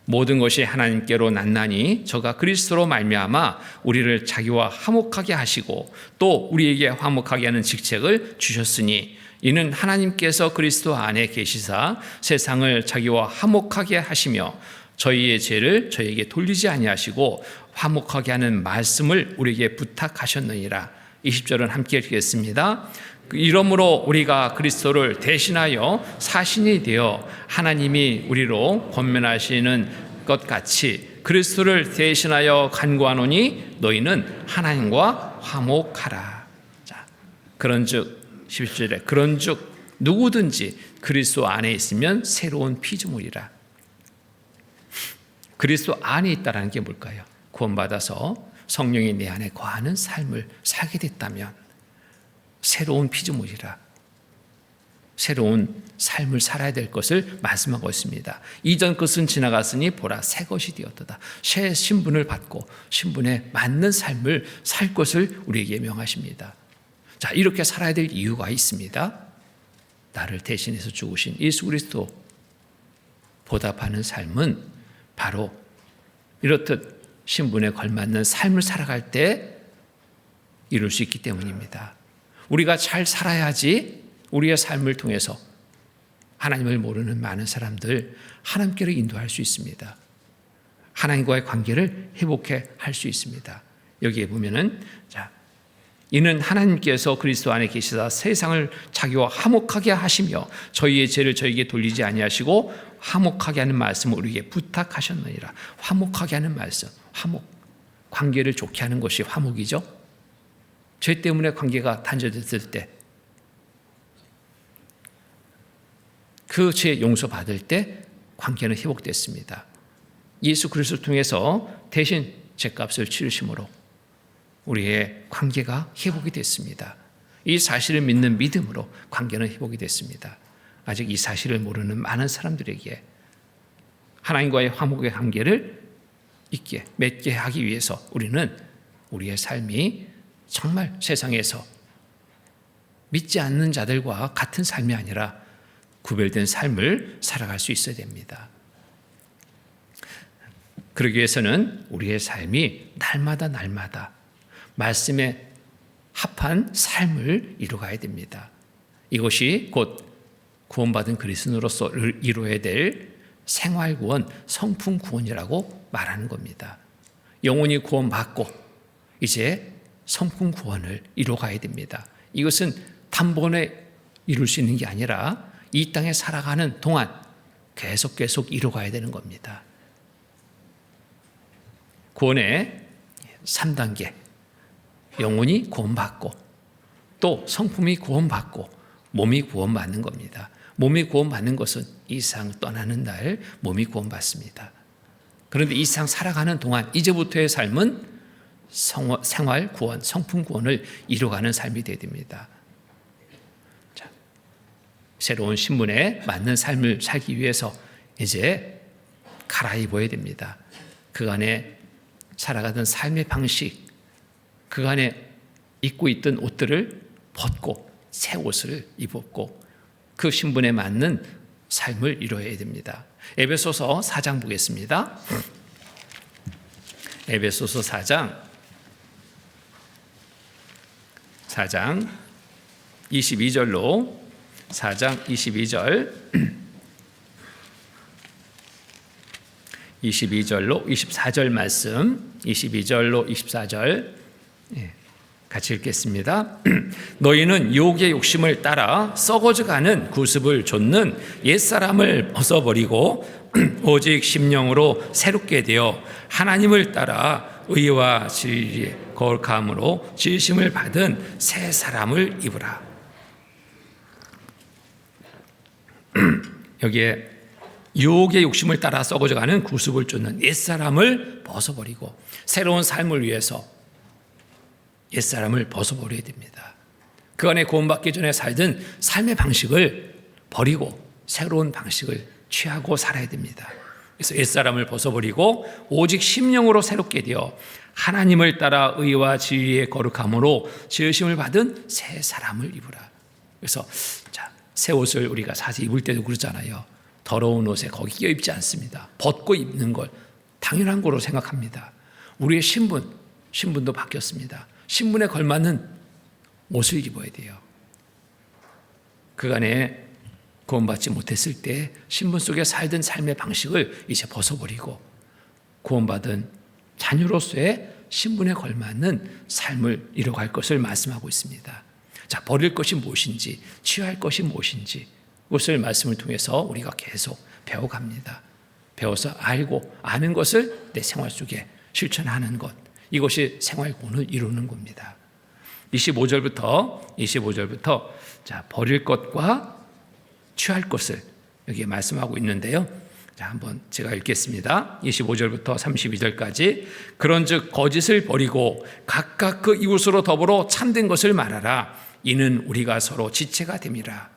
모든 것이 하나님께로 났나니 저가 그리스도로 말미암아 우리를 자기와 화목하게 하시고 또 우리에게 화목하게 하는 직책을 주셨으니 이는 하나님께서 그리스도 안에 계시사 세상을 자기와 화목하게 하시며 저희의 죄를 저희에게 돌리지 아니하시고 화목하게 하는 말씀을 우리에게 부탁하셨느니라. 20절은 함께 읽겠습니다. 이러므로 우리가 그리스도를 대신하여 사신이 되어 하나님이 우리로 권면하시는 것 같이 그리스도를 대신하여 간구하노니 너희는 하나님과 화목하라. 자, 그런즉 11절에 그런즉 누구든지 그리스도 안에 있으면 새로운 피조물이라. 그리스도 안에 있다는 게 뭘까요? 구원받아서 성령이 내 안에 거하는 삶을 살게 됐다면 새로운 피조물이라. 새로운 삶을 살아야 될 것을 말씀하고 있습니다. 이전 것은 지나갔으니 보라 새 것이 되었도다. 새 신분을 받고 신분에 맞는 삶을 살 것을 우리에게 명하십니다. 자, 이렇게 살아야 될 이유가 있습니다. 나를 대신해서 죽으신 예수 그리스도 보답하는 삶은 바로 이렇듯 신분에 걸맞는 삶을 살아갈 때 이룰 수 있기 때문입니다. 우리가 잘 살아야지 우리의 삶을 통해서 하나님을 모르는 많은 사람들 하나님께로 인도할 수 있습니다. 하나님과의 관계를 회복해 할 수 있습니다. 여기에 보면은 자, 이는 하나님께서 그리스도 안에 계시사 세상을 자기와 화목하게 하시며 저희의 죄를 저희에게 돌리지 아니하시고 화목하게 하는 말씀을 우리에게 부탁하셨느니라. 화목하게 하는 말씀, 화목, 관계를 좋게 하는 것이 화목이죠. 죄 때문에 관계가 단절됐을 때, 그 죄 용서받을 때 관계는 회복됐습니다. 예수 그리스도를 통해서 대신 죄값을 치르심으로 우리의 관계가 회복이 됐습니다. 이 사실을 믿는 믿음으로 관계는 회복이 됐습니다. 아직 이 사실을 모르는 많은 사람들에게 하나님과의 화목의 관계를 있게 맺게 하기 위해서 우리는 우리의 삶이 정말 세상에서 믿지 않는 자들과 같은 삶이 아니라 구별된 삶을 살아갈 수 있어야 됩니다. 그러기 위해서는 우리의 삶이 날마다 말씀에 합한 삶을 이루어가야 됩니다. 이것이 곧 구원받은 그리스도인으로서 이루어야 될 생활구원, 성품구원이라고 말하는 겁니다. 영혼이 구원받고 이제 성품구원을 이루어가야 됩니다. 이것은 단번에 이룰 수 있는 게 아니라 이 땅에 살아가는 동안 계속 이루어가야 되는 겁니다. 구원의 3단계, 영혼이 구원받고 또 성품이 구원받고 몸이 구원받는 겁니다. 몸이 구원받는 것은 이 세상 떠나는 날 몸이 구원받습니다. 그런데 이 세상 살아가는 동안 이제부터의 삶은 생활 구원, 성품 구원을 이루어가는 삶이 되어야 됩니다. 자, 새로운 신분에 맞는 삶을 살기 위해서 이제 갈아입어야 됩니다. 그간에 살아가던 삶의 방식, 그간에 입고 있던 옷들을 벗고 새 옷을 입었고 그 신분에 맞는 삶을 이루어야 됩니다. 에베소서 4장 보겠습니다. 에베소서 4장 22절로 4장 22절 22절로 24절 말씀 22절로 24절 같이 읽겠습니다. 너희는 유혹의 욕심을 따라 썩어져가는 구습을 좇는 옛사람을 벗어버리고 오직 심령으로 새롭게 되어 하나님을 따라 의와 진리의 거룩함으로 지으심을 받은 새 사람을 입으라. 여기에 유혹의 욕심을 따라 썩어져가는 구습을 쫓는 옛사람을 벗어버리고 새로운 삶을 위해서 옛사람을 벗어버려야 됩니다. 그 안에 구원받기 전에 살던 삶의 방식을 버리고 새로운 방식을 취하고 살아야 됩니다. 그래서 옛사람을 벗어버리고 오직 심령으로 새롭게 되어 하나님을 따라 의와 진리의 거룩함으로 지으심을 받은 새 사람을 입으라. 그래서 새 옷을 우리가 사실 입을 때도 그러잖아요. 더러운 옷에 거기 껴입지 않습니다. 벗고 입는 걸 당연한 거로 생각합니다. 우리의 신분도 바뀌었습니다. 신분에 걸맞는 옷을 입어야 돼요. 그간에 구원받지 못했을 때 신분 속에 살던 삶의 방식을 이제 벗어버리고 구원받은 자녀로서의 신분에 걸맞는 삶을 이뤄갈 것을 말씀하고 있습니다. 자, 버릴 것이 무엇인지, 취할 것이 무엇인지 그것을 말씀을 통해서 우리가 계속 배워갑니다. 배워서 알고 아는 것을 내 생활 속에 실천하는 것, 이것이 생활구원을 이루는 겁니다. 25절부터 자, 버릴 것과 취할 것을 여기에 말씀하고 있는데요. 자, 한번 제가 읽겠습니다. 25절부터 32절까지 그런즉 거짓을 버리고 각각 그 이웃으로 더불어 참된 것을 말하라. 이는 우리가 서로 지체가 됨이니라.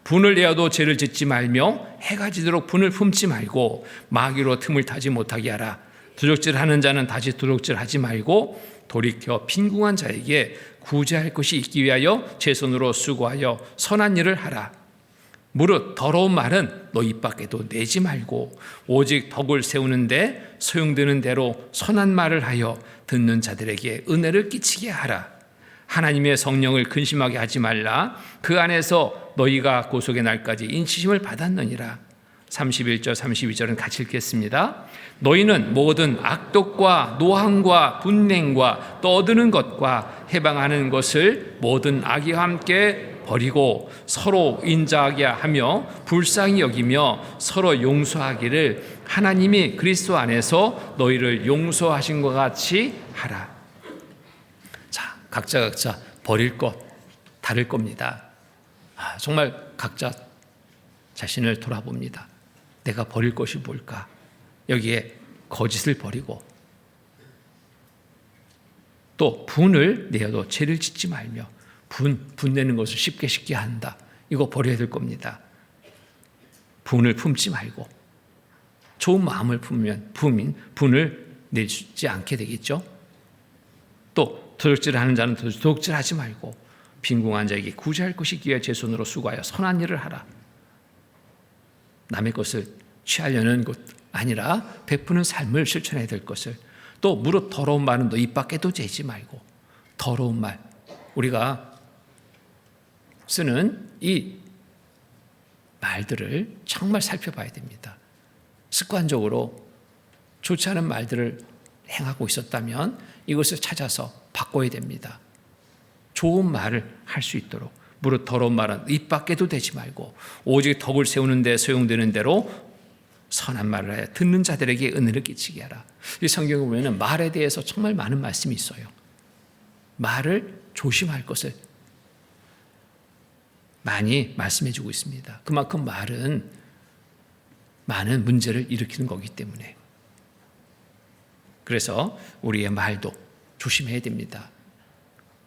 분을 내어도 죄를 짓지 말며 해가 지도록 분을 품지 말고 마귀로 틈을 타지 못하게 하라. 도적질하는 자는 다시 도적질하지 말고 돌이켜 빈궁한 자에게 구제할 것이 있기 위하여 제 손으로 수고하여 선한 일을 하라. 무릇 더러운 말은 너 입 밖에도 내지 말고 오직 덕을 세우는데 소용되는 대로 선한 말을 하여 듣는 자들에게 은혜를 끼치게 하라. 하나님의 성령을 근심하게 하지 말라. 그 안에서 너희가 구속의 날까지 인치심을 받았느니라. 31절 32절은 같이 읽겠습니다. 너희는 모든 악독과 노함과 분냉과 떠드는 것과 해방하는 것을 모든 악의와 함께 버리고 서로 인자하게 하며 불쌍히 여기며 서로 용서하기를 하나님이 그리스도 안에서 너희를 용서하신 것 같이 하라. 자, 각자 버릴 것 다를 겁니다. 정말 각자 자신을 돌아봅니다. 내가 버릴 것이 뭘까? 여기에 거짓을 버리고 또 분을 내어도 죄를 짓지 말며 분내는 것을 쉽게 한다. 이거 버려야 될 겁니다. 분을 품지 말고 좋은 마음을 품으면 분을 내지 않게 되겠죠. 또 도둑질하는 자는 도둑질하지 말고 빈궁한 자에게 구제할 것이 있기에 제 손으로 수고하여 선한 일을 하라. 남의 것을 취하려는 것 아니라 베푸는 삶을 실천해야 될 것을, 또 무릇 더러운 말은 너 입 밖에도 재지 말고, 더러운 말, 우리가 쓰는 이 말들을 정말 살펴봐야 됩니다. 습관적으로 좋지 않은 말들을 행하고 있었다면 이것을 찾아서 바꿔야 됩니다. 좋은 말을 할 수 있도록, 무릇 더러운 말은 입 밖에도 대지 말고 오직 덕을 세우는 데 소용되는 대로 선한 말을 하여 듣는 자들에게 은혜를 끼치게 하라. 이 성경에 보면 말에 대해서 정말 많은 말씀이 있어요. 말을 조심할 것을 많이 말씀해 주고 있습니다. 그만큼 말은 많은 문제를 일으키는 거기 때문에. 그래서 우리의 말도 조심해야 됩니다.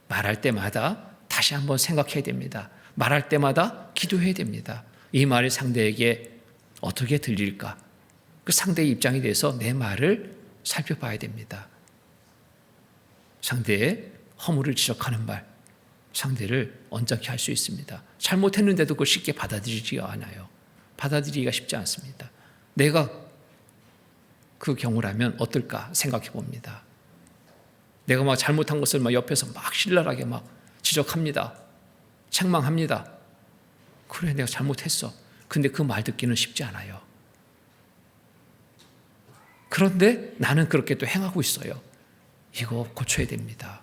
말할 때마다 다시 한번 생각해야 됩니다. 말할 때마다 기도해야 됩니다. 이 말이 상대에게 어떻게 들릴까? 그 상대의 입장에 대해서 내 말을 살펴봐야 됩니다. 상대의 허물을 지적하는 말, 상대를 언짢게 할 수 있습니다. 잘못했는데도 그걸 쉽게 받아들이지가 않아요. 받아들이기가 쉽지 않습니다. 내가 그 경우라면 어떨까 생각해 봅니다. 내가 막 잘못한 것을 막 옆에서 막 신랄하게 막 지적합니다. 책망합니다. 그래, 내가 잘못했어. 근데 그 말 듣기는 쉽지 않아요. 그런데 나는 그렇게 또 행하고 있어요. 이거 고쳐야 됩니다.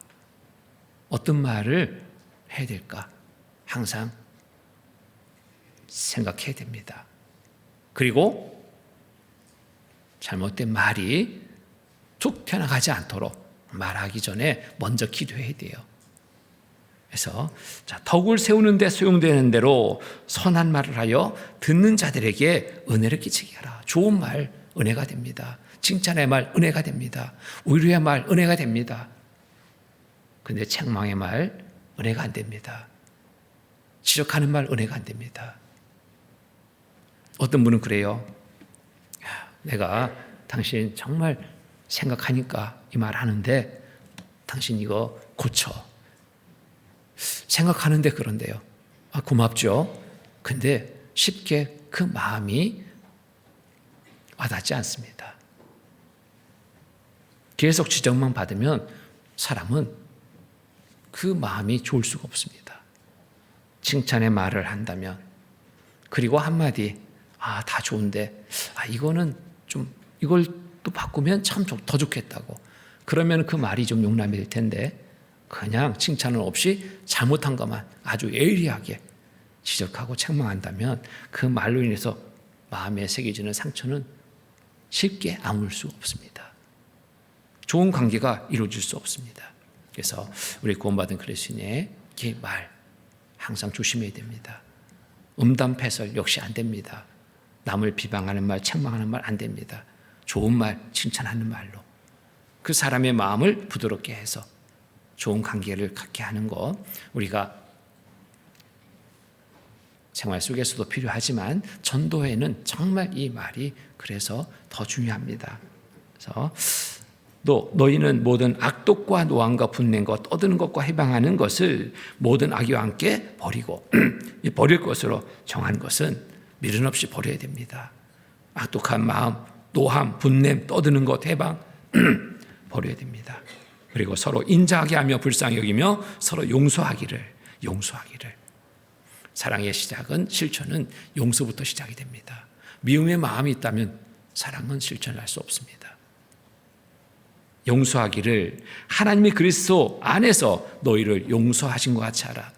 어떤 말을 해야 될까? 항상 생각해야 됩니다. 그리고 잘못된 말이 툭 튀어나가지 않도록 말하기 전에 먼저 기도해야 돼요. 그래서 덕을 세우는 데 소용되는 대로 선한 말을 하여 듣는 자들에게 은혜를 끼치게 하라. 좋은 말 은혜가 됩니다. 칭찬의 말 은혜가 됩니다. 위로의 말 은혜가 됩니다. 근데 책망의 말 은혜가 안 됩니다. 지적하는 말 은혜가 안 됩니다. 어떤 분은 그래요. 내가 당신 정말 생각하니까 이 말 하는데 당신 이거 고쳐. 생각하는데 그런데요. 고맙죠. 근데 쉽게 그 마음이 와닿지 않습니다. 계속 지적만 받으면 사람은 그 마음이 좋을 수가 없습니다. 칭찬의 말을 한다면, 그리고 한마디, 다 좋은데, 이거는 좀, 이걸 또 바꾸면 참 더 좋겠다고. 그러면 그 말이 좀 용납이 될 텐데, 그냥 칭찬은 없이 잘못한 것만 아주 예리하게 지적하고 책망한다면 그 말로 인해서 마음에 새겨지는 상처는 쉽게 아물 수 없습니다. 좋은 관계가 이루어질 수 없습니다. 그래서 우리 구원받은 그리스도인의 말 항상 조심해야 됩니다. 음담패설 역시 안 됩니다. 남을 비방하는 말, 책망하는 말 안 됩니다. 좋은 말, 칭찬하는 말로 그 사람의 마음을 부드럽게 해서 좋은 관계를 갖게 하는 것, 우리가 생활 속에서도 필요하지만 전도에는 정말 이 말이 그래서 더 중요합니다. 그래서 너희는 모든 악독과 노함과 분냄과 떠드는 것과 해방하는 것을 모든 악의와 함께 버리고 버릴 것으로 정한 것은 미련 없이 버려야 됩니다. 악독한 마음, 노함, 분냄, 떠드는 것, 해방 버려야 됩니다. 그리고 서로 인자하게 하며 불쌍히 여기며 서로 용서하기를. 사랑의 시작은, 실천은 용서부터 시작이 됩니다. 미움의 마음이 있다면 사랑은 실천할 수 없습니다. 용서하기를 하나님이 그리스도 안에서 너희를 용서하신 것 같이 하라.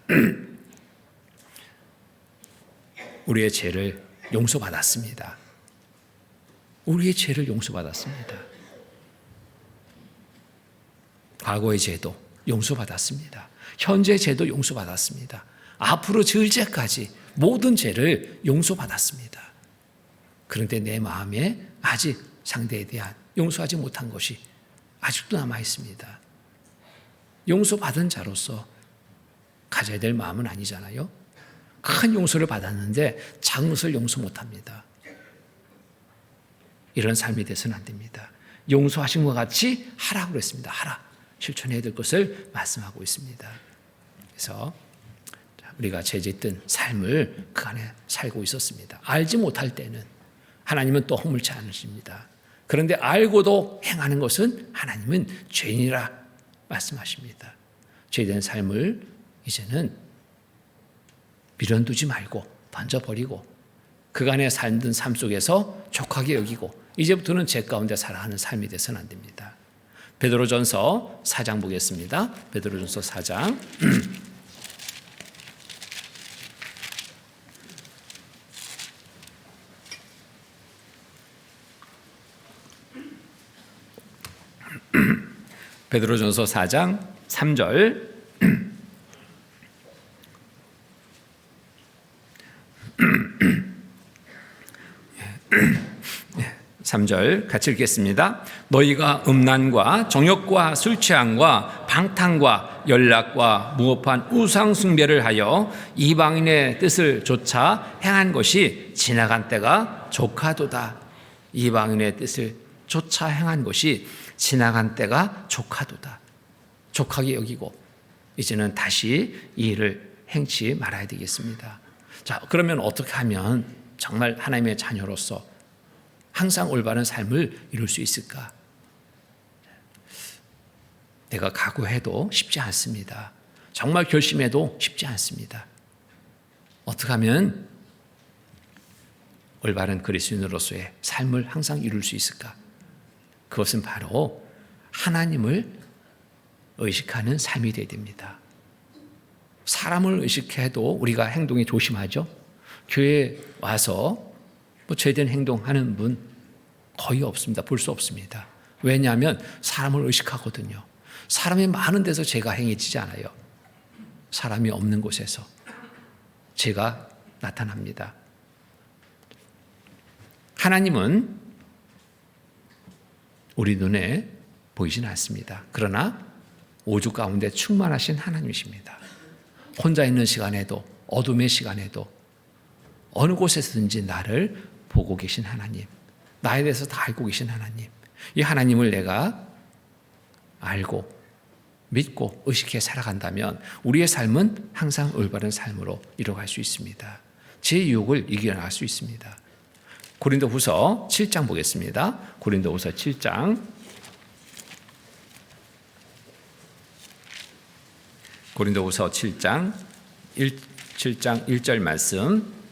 우리의 죄를 용서받았습니다. 우리의 죄를 용서받았습니다. 과거의 죄도 용서받았습니다. 현재 죄도 용서받았습니다. 앞으로 지을 죄까지 모든 죄를 용서받았습니다. 그런데 내 마음에 아직 상대에 대한 용서하지 못한 것이 아직도 남아 있습니다. 용서받은 자로서 가져야 될 마음은 아니잖아요. 큰 용서를 받았는데 작은 것을 용서 못합니다. 이런 삶이 돼서는 안 됩니다. 용서하신 것 같이 하라고 그랬습니다. 하라. 실천해야 될 것을 말씀하고 있습니다. 그래서 우리가 죄짓던 삶을 그 안에 살고 있었습니다. 알지 못할 때는 하나님은 또 허물치 않으십니다. 그런데 알고도 행하는 것은 하나님은 죄인이라 말씀하십니다. 죄된 삶을 이제는 미련두지 말고 던져버리고 그간의 살던 삶 속에서 족하게 여기고 이제부터는 제 가운데 살아가는 삶이 돼서는 안 됩니다. 베드로전서 4장 보겠습니다. 베드로전서 4장 베드로전서 4장 3절 3절 같이 읽겠습니다. 너희가 음란과 정욕과 술 취함과 방탕과 연락과 무법한 우상 숭배를 하여 이방인의 뜻을 조차 행한 것이 지나간 때가 족하도다. 이방인의 뜻을 조차 행한 것이 지나간 때가 족하도다. 족하게 여기고 이제는 다시 이 일을 행치 말아야 되겠습니다. 자, 그러면 어떻게 하면 정말 하나님의 자녀로서 항상 올바른 삶을 이룰 수 있을까? 내가 각오해도 쉽지 않습니다. 정말 결심해도 쉽지 않습니다. 어떻게 하면 올바른 그리스도인으로서의 삶을 항상 이룰 수 있을까? 그것은 바로 하나님을 의식하는 삶이 되어야 됩니다. 사람을 의식해도 우리가 행동이 조심하죠. 교회에 와서 제대로 행동하는 분 거의 없습니다. 볼 수 없습니다. 왜냐하면 사람을 의식하거든요. 사람이 많은 데서 제가 행해지지 않아요. 사람이 없는 곳에서 제가 나타납니다. 하나님은 우리 눈에 보이진 않습니다. 그러나 오죽 가운데 충만하신 하나님이십니다. 혼자 있는 시간에도 어둠의 시간에도 어느 곳에서든지 나를 보고 계신 하나님, 나에 대해서 다 알고 계신 하나님, 이 하나님을 내가 알고 믿고 의식해 살아간다면 우리의 삶은 항상 올바른 삶으로 이뤄갈 수 있습니다. 제 유혹을 이겨나갈 수 있습니다. 고린도후서 7장 보겠습니다. 고린도후서 7장 7장 1절 말씀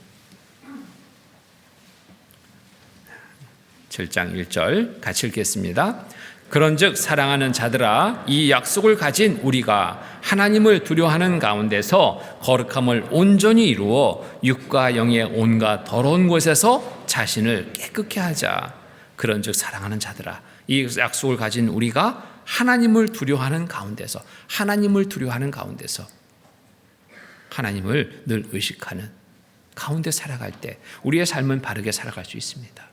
7장 1절 같이 읽겠습니다. 그런즉 사랑하는 자들아 이 약속을 가진 우리가 하나님을 두려워하는 가운데서 거룩함을 온전히 이루어 육과 영의 온갖 더러운 것에서 자신을 깨끗게 하자. 그런즉 사랑하는 자들아 이 약속을 가진 우리가 하나님을 두려워하는 가운데서 하나님을 늘 의식하는 가운데 살아갈 때 우리의 삶은 바르게 살아갈 수 있습니다.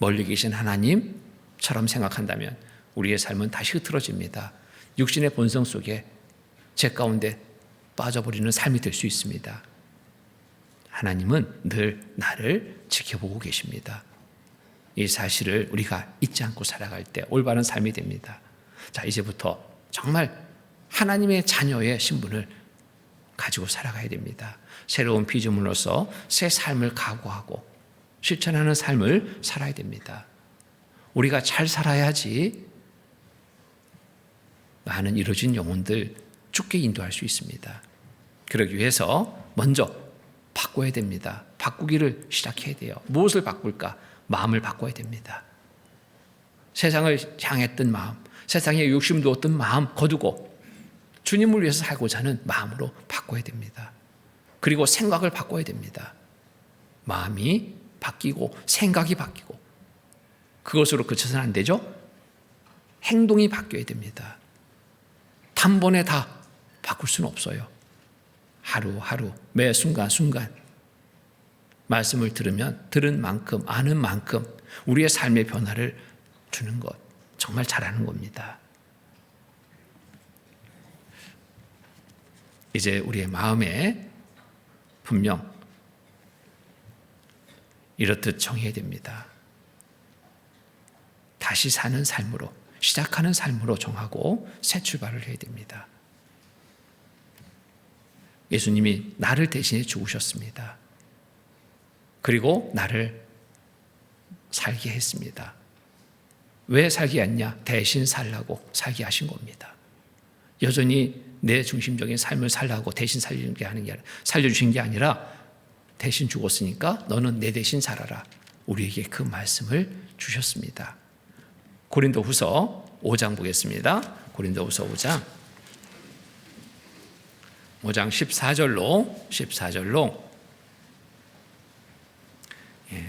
멀리 계신 하나님처럼 생각한다면 우리의 삶은 다시 흐트러집니다. 육신의 본성 속에 제 가운데 빠져버리는 삶이 될 수 있습니다. 하나님은 늘 나를 지켜보고 계십니다. 이 사실을 우리가 잊지 않고 살아갈 때 올바른 삶이 됩니다. 자, 이제부터 정말 하나님의 자녀의 신분을 가지고 살아가야 됩니다. 새로운 피조물로서 새 삶을 각오하고 실천하는 삶을 살아야 됩니다. 우리가 잘 살아야지 많은 이루어진 영혼들 죽게 인도할 수 있습니다. 그러기 위해서 먼저 바꿔야 됩니다. 바꾸기를 시작해야 돼요. 무엇을 바꿀까? 마음을 바꿔야 됩니다. 세상을 향했던 마음, 세상에 욕심도 어떤 마음 거두고 주님을 위해서 살고자 하는 마음으로 바꿔야 됩니다. 그리고 생각을 바꿔야 됩니다. 마음이 바뀌고 생각이 바뀌고 그것으로 그쳐서는 안 되죠. 행동이 바뀌어야 됩니다. 단번에 다 바꿀 수는 없어요. 하루하루 매 순간순간 말씀을 들은 만큼 아는 만큼 우리의 삶의 변화를 주는 것 정말 잘하는 겁니다. 이제 우리의 마음에 분명 이렇듯 정해야 됩니다. 다시 사는 삶으로 시작하는 삶으로 정하고 새 출발을 해야 됩니다. 예수님이 나를 대신해 죽으셨습니다. 그리고 나를 살게 했습니다. 왜 살게 했냐? 대신 살라고 살게 하신 겁니다. 여전히 내 중심적인 삶을 살라고 대신 살려주신 게 아니라 대신 죽었으니까 너는 내 대신 살아라. 우리에게 그 말씀을 주셨습니다. 고린도후서 5장 보겠습니다. 고린도후서 5장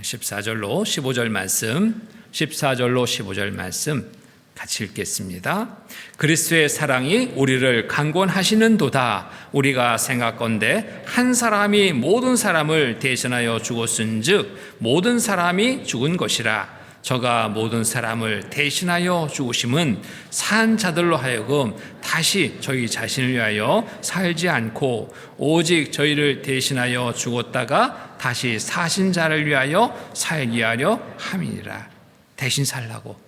14절로 15절 말씀, 14절로 15절 말씀 같이 읽겠습니다. 그리스도의 사랑이 우리를 강권하시는도다. 우리가 생각건대 한 사람이 모든 사람을 대신하여 죽었은즉 모든 사람이 죽은 것이라. 저가 모든 사람을 대신하여 죽으심은 산 자들로 하여금 다시 저희 자신을 위하여 살지 않고 오직 저희를 대신하여 죽었다가 다시 사신 자를 위하여 살게 하려 함이니라. 대신 살라고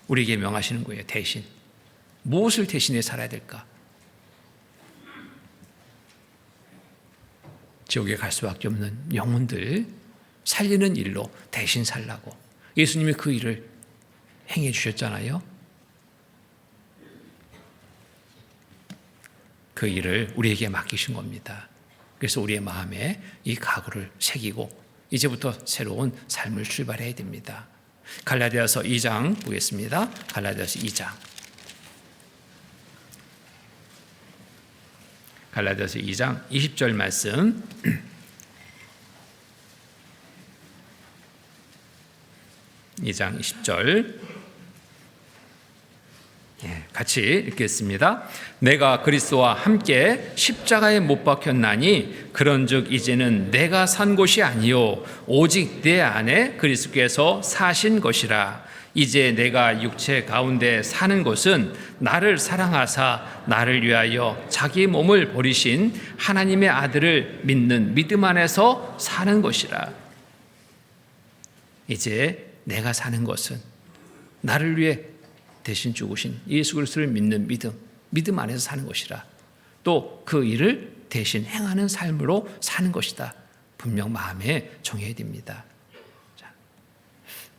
우리에게 명하시는 거예요. 대신. 무엇을 대신해 살아야 될까? 지옥에 갈 수밖에 없는 영혼들 살리는 일로 대신 살라고 예수님이 그 일을 행해 주셨잖아요. 그 일을 우리에게 맡기신 겁니다. 그래서 우리의 마음에 이 각오를 새기고 이제부터 새로운 삶을 출발해야 됩니다. 갈라디아서 2장 보겠습니다. 갈라디아서 2장. 갈라디아서 2장 20절 말씀. 2장 20절 같이 읽겠습니다. 내가 그리스도와 함께 십자가에 못 박혔나니 그런즉 이제는 내가 산 것이 아니요 오직 내 안에 그리스도께서 사신 것이라. 이제 내가 육체 가운데 사는 것은 나를 사랑하사 나를 위하여 자기 몸을 버리신 하나님의 아들을 믿는 믿음 안에서 사는 것이라. 이제 내가 사는 것은 나를 위해 대신 죽으신 예수 그리스도를 믿는 믿음 안에서 사는 것이라. 또 그 일을 대신 행하는 삶으로 사는 것이다. 분명 마음에 정해야 됩니다.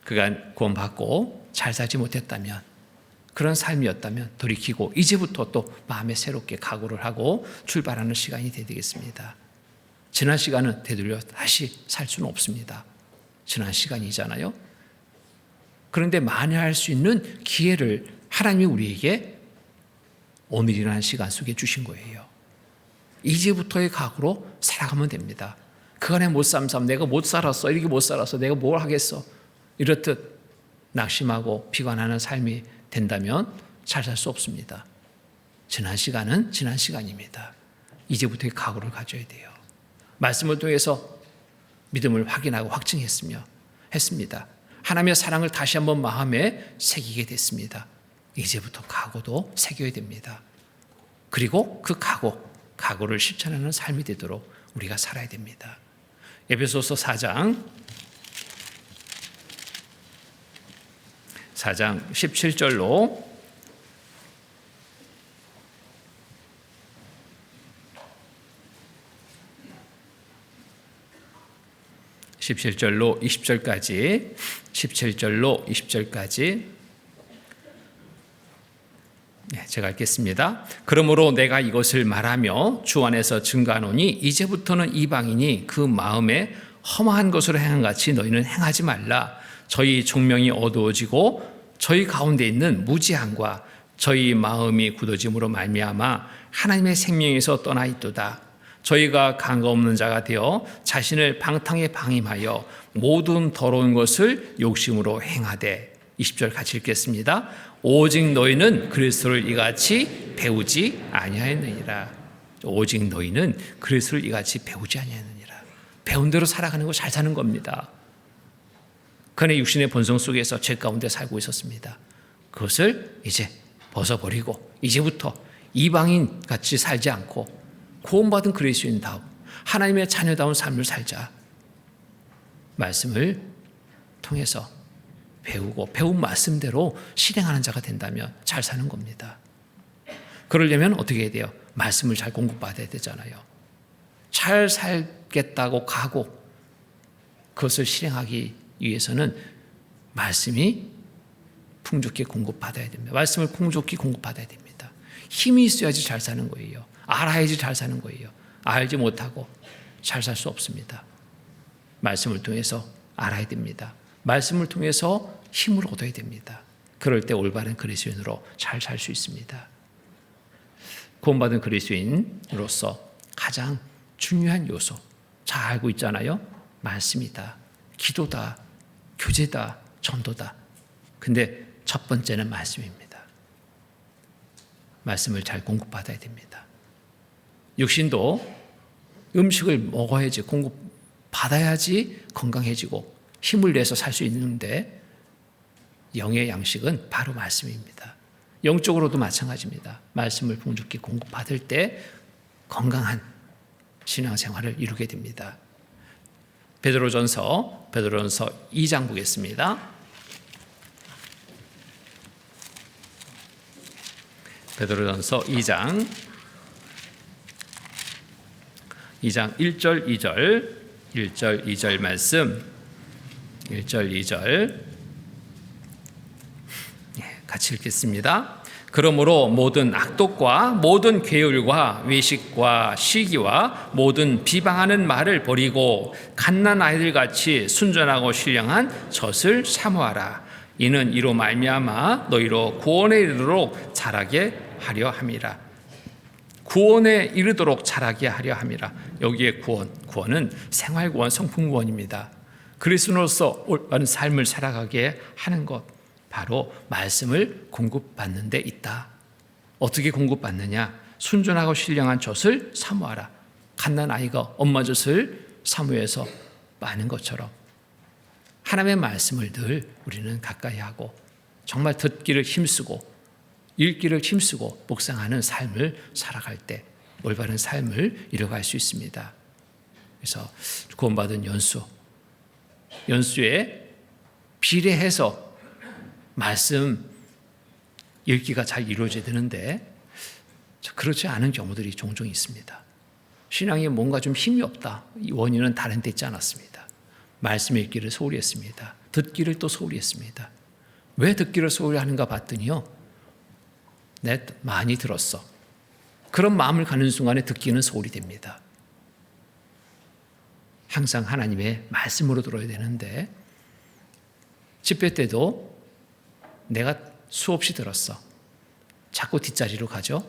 그간 구원받고 잘 살지 못했다면, 그런 삶이었다면 돌이키고 이제부터 또 마음에 새롭게 각오를 하고 출발하는 시간이 되겠습니다. 지난 시간은 되돌려 다시 살 수는 없습니다. 지난 시간이잖아요. 그런데 만회할 수 있는 기회를 하나님이 우리에게 오늘이라는 시간 속에 주신 거예요. 이제부터의 각오로 살아가면 됩니다. 그간에 못 삼삼 내가 못 살았어, 이렇게 못 살았어, 내가 뭘 하겠어, 이렇듯 낙심하고 비관하는 삶이 된다면 잘 살 수 없습니다. 지난 시간은 지난 시간입니다. 이제부터의 각오를 가져야 돼요. 말씀을 통해서 믿음을 확인하고 확증했습니다. 하나님의 사랑을 다시 한번 마음에 새기게 됐습니다. 이제부터 각오도 새겨야 됩니다. 그리고 그 각오를 실천하는 삶이 되도록 우리가 살아야 됩니다. 에베소서 4장 17절로 20절까지 제가 읽겠습니다. 그러므로 내가 이것을 말하며 주 안에서 증거하노니 이제부터는 이방인이 그 마음에 험한 것으로 행한 같이 너희는 행하지 말라. 저희 총명이 어두워지고 저희 가운데 있는 무지함과 저희 마음이 굳어짐으로 말미암아 하나님의 생명에서 떠나 있도다. 저희가 강가 없는 자가 되어 자신을 방탕에 방임하여 모든 더러운 것을 욕심으로 행하되. 20절 같이 읽겠습니다. 오직 너희는 그리스도를 이같이 배우지 아니하였느니라. 오직 너희는 그리스도를 이같이 배우지 아니하였느니라. 배운 대로 살아가는 거 잘 사는 겁니다. 그는 육신의 본성 속에서 죄 가운데 살고 있었습니다. 그것을 이제 벗어버리고 이제부터 이방인 같이 살지 않고 구원받은 그리스도인다운 하나님의 자녀다운 삶을 살자. 말씀을 통해서 배우고 배운 말씀대로 실행하는 자가 된다면 잘 사는 겁니다. 그러려면 어떻게 해야 돼요? 말씀을 잘 공급받아야 되잖아요. 잘 살겠다고 가고 그것을 실행하기 위해서는 말씀이 풍족히 공급받아야 됩니다. 말씀을 풍족히 공급받아야 됩니다. 힘이 있어야지 잘 사는 거예요. 알아야지 잘 사는 거예요. 알지 못하고 잘 살 수 없습니다. 말씀을 통해서 알아야 됩니다. 말씀을 통해서 힘을 얻어야 됩니다. 그럴 때 올바른 그리스도인으로 잘 살 수 있습니다. 구원받은 그리스도인으로서 가장 중요한 요소 잘 알고 있잖아요. 말씀이다, 기도다, 교제다, 전도다. 근데 첫 번째는 말씀입니다. 말씀을 잘 공급받아야 됩니다. 육신도 음식을 먹어야지, 공급받아야지 건강해지고 힘을 내서 살 수 있는데 영의 양식은 바로 말씀입니다. 영적으로도 마찬가지입니다. 말씀을 풍족히 공급받을 때 건강한 신앙생활을 이루게 됩니다. 베드로전서 2장 보겠습니다. 베드로전서 2장 1절 2절 말씀 1절 2절 같이 읽겠습니다. 그러므로 모든 악독과 모든 괴율과 외식과 시기와 모든 비방하는 말을 버리고 갓난 아이들같이 순전하고 신령한 젖을 사모하라. 이는 이로 말미암아 너희로 구원에 이르도록 자라게 하려 함이라. 구원에 이르도록 자라게 하려 함이라. 여기에 구원은 생활구원, 성품구원입니다. 그리스도로서 올바른 삶을 살아가게 하는 것, 바로 말씀을 공급받는 데 있다. 어떻게 공급받느냐? 순전하고 신령한 젖을 사모하라. 갓난 아이가 엄마 젖을 사모해서 마는 것처럼 하나님의 말씀을 늘 우리는 가까이 하고 정말 듣기를 힘쓰고 읽기를 힘쓰고 묵상하는 삶을 살아갈 때 올바른 삶을 이뤄갈 수 있습니다. 그래서 구원받은 연수에 비례해서 말씀 읽기가 잘 이루어져야 되는데 그렇지 않은 경우들이 종종 있습니다. 신앙에 뭔가 좀 힘이 없다. 이 원인은 다른 데 있지 않았습니다. 말씀 읽기를 소홀히 했습니다. 듣기를 또 소홀히 했습니다. 왜 듣기를 소홀히 하는가 봤더니요, 내 많이 들었어. 그런 마음을 가는 순간에 듣기는 소홀히 됩니다. 항상 하나님의 말씀으로 들어야 되는데 집회 때도 내가 수없이 들었어. 자꾸 뒷자리로 가죠.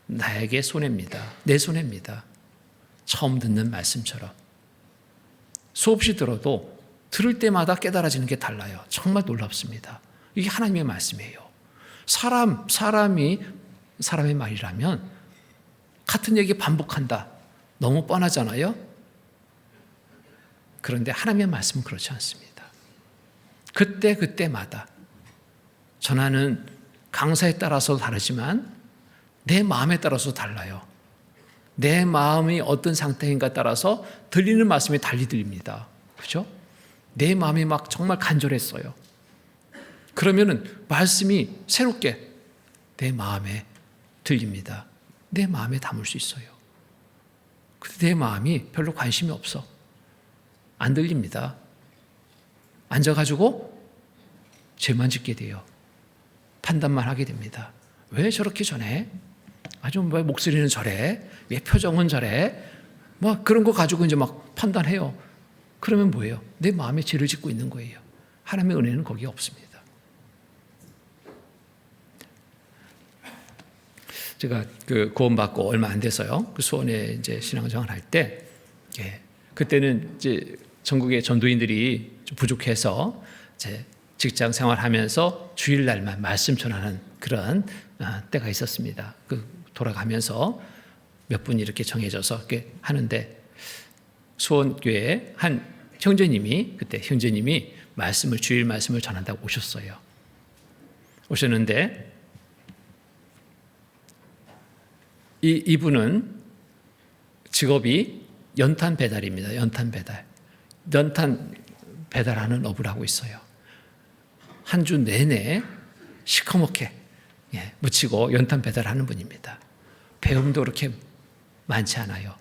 나에게 손해입니다. 내 손해입니다. 처음 듣는 말씀처럼 수없이 들어도 들을 때마다 깨달아지는 게 달라요. 정말 놀랍습니다. 이게 하나님의 말씀이에요. 사람이 사람의 말이라면 같은 얘기 반복한다. 너무 뻔하잖아요. 그런데 하나님의 말씀은 그렇지 않습니다. 그때마다 전하는 강사에 따라서 다르지만 내 마음에 따라서 달라요. 내 마음이 어떤 상태인가 따라서 들리는 말씀이 달리 들립니다. 그죠? 내 마음이 막 정말 간절했어요. 그러면은 말씀이 새롭게 내 마음에 들립니다. 내 마음에 담을 수 있어요. 근데 내 마음이 별로 관심이 없어. 안 들립니다. 앉아가지고 죄만 짓게 돼요. 판단만 하게 됩니다. 왜 저렇게 전해? 아주 왜 목소리는 저래? 왜 표정은 저래? 뭐 그런 거 가지고 이제 막 판단해요. 그러면 뭐예요? 내 마음에 죄를 짓고 있는 거예요. 하나님의 은혜는 거기에 없습니다. 제가 구원받고 얼마 안 돼서요. 수원에 이제 신앙생활 할 때, 그때는 이제 전국의 전도인들이 좀 부족해서 제 직장 생활하면서 주일날만 말씀 전하는 그런 때가 있었습니다. 돌아가면서 몇 분 이렇게 정해져서 이렇게 하는데 수원교회 한 형제님이 그때 주일 말씀을 전한다고 오셨어요. 오셨는데 이분은 직업이 연탄 배달입니다. 연탄 배달하는 업을 하고 있어요. 한 주 내내 시커멓게 묻히고 연탄 배달하는 분입니다. 배움도 그렇게 많지 않아요.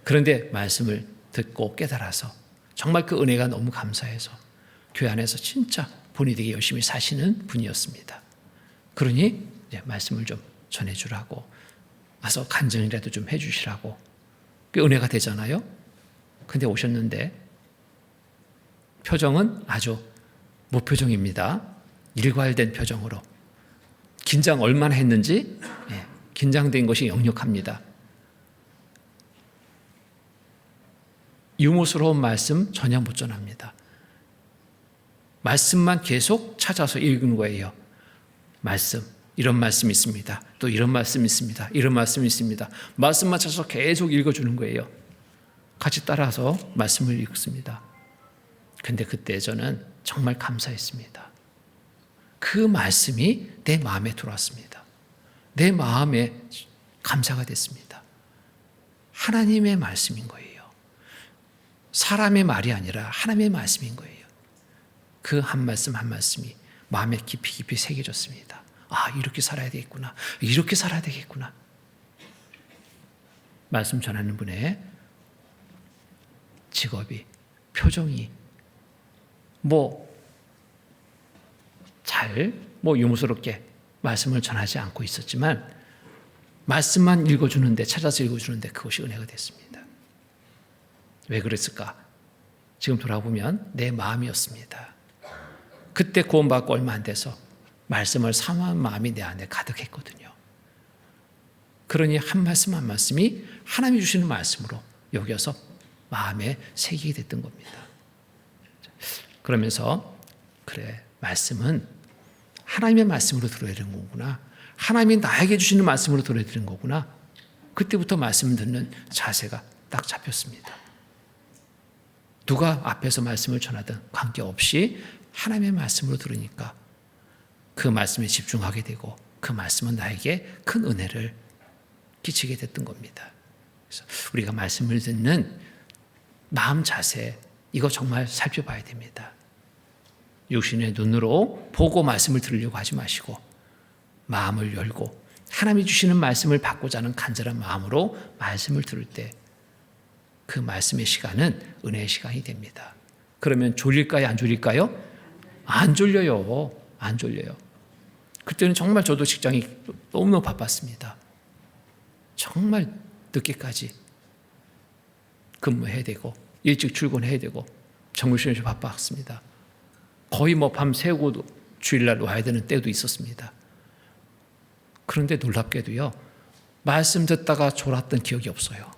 그런데 말씀을 듣고 깨달아서 정말 그 은혜가 너무 감사해서 교회 안에서 진짜 본인이 되게 열심히 사시는 분이었습니다. 그러니 말씀을 좀 전해주라고 와서 간증이라도 좀 해주시라고. 그 은혜가 되잖아요. 근데 오셨는데 표정은 아주 무표정입니다. 일괄된 표정으로. 긴장 얼마나 했는지 긴장된 것이 역력합니다. 유머스러운 말씀 전혀 못 전합니다. 말씀만 계속 찾아서 읽은 거예요. 말씀, 이런 말씀이 있습니다. 또 이런 말씀이 있습니다. 이런 말씀이 있습니다. 말씀만 찾아서 계속 읽어주는 거예요. 같이 따라서 말씀을 읽습니다. 근데 그때 저는 정말 감사했습니다. 그 말씀이 내 마음에 들어왔습니다. 내 마음에 감사가 됐습니다. 하나님의 말씀인 거예요. 사람의 말이 아니라 하나님의 말씀인 거예요. 그 한 말씀 한 말씀이 마음에 깊이 새겨졌습니다. 아, 이렇게 살아야 되겠구나. 이렇게 살아야 되겠구나. 말씀 전하는 분의 직업이, 표정이 유머스럽게 말씀을 전하지 않고 있었지만 말씀만 읽어주는데, 찾아서 읽어주는데 그것이 은혜가 됐습니다. 왜 그랬을까? 지금 돌아보면 내 마음이었습니다. 그때 구원받고 얼마 안 돼서 말씀을 사모한 마음이 내 안에 가득했거든요. 그러니 한 말씀 한 말씀이 하나님이 주시는 말씀으로 여겨서 마음에 새기게 됐던 겁니다. 그러면서 그래, 말씀은 하나님의 말씀으로 들어야 되는 거구나. 하나님이 나에게 주시는 말씀으로 들어야 되는 거구나. 그때부터 말씀을 듣는 자세가 딱 잡혔습니다. 누가 앞에서 말씀을 전하든 관계없이 하나님의 말씀으로 들으니까 그 말씀에 집중하게 되고 그 말씀은 나에게 큰 은혜를 끼치게 됐던 겁니다. 그래서 우리가 말씀을 듣는 마음 자세, 이거 정말 살펴봐야 됩니다. 육신의 눈으로 보고 말씀을 들으려고 하지 마시고 마음을 열고 하나님이 주시는 말씀을 받고자 하는 간절한 마음으로 말씀을 들을 때 그 말씀의 시간은 은혜의 시간이 됩니다. 그러면 졸릴까요? 안 졸릴까요? 안 졸려요. 안 졸려요. 그때는 정말 저도 직장이 너무너무 바빴습니다. 정말 늦게까지 근무해야 되고 일찍 출근해야 되고 정글시험이 바빴습니다. 거의 밤 새우고 주일날 와야 되는 때도 있었습니다. 그런데 놀랍게도요, 말씀 듣다가 졸았던 기억이 없어요.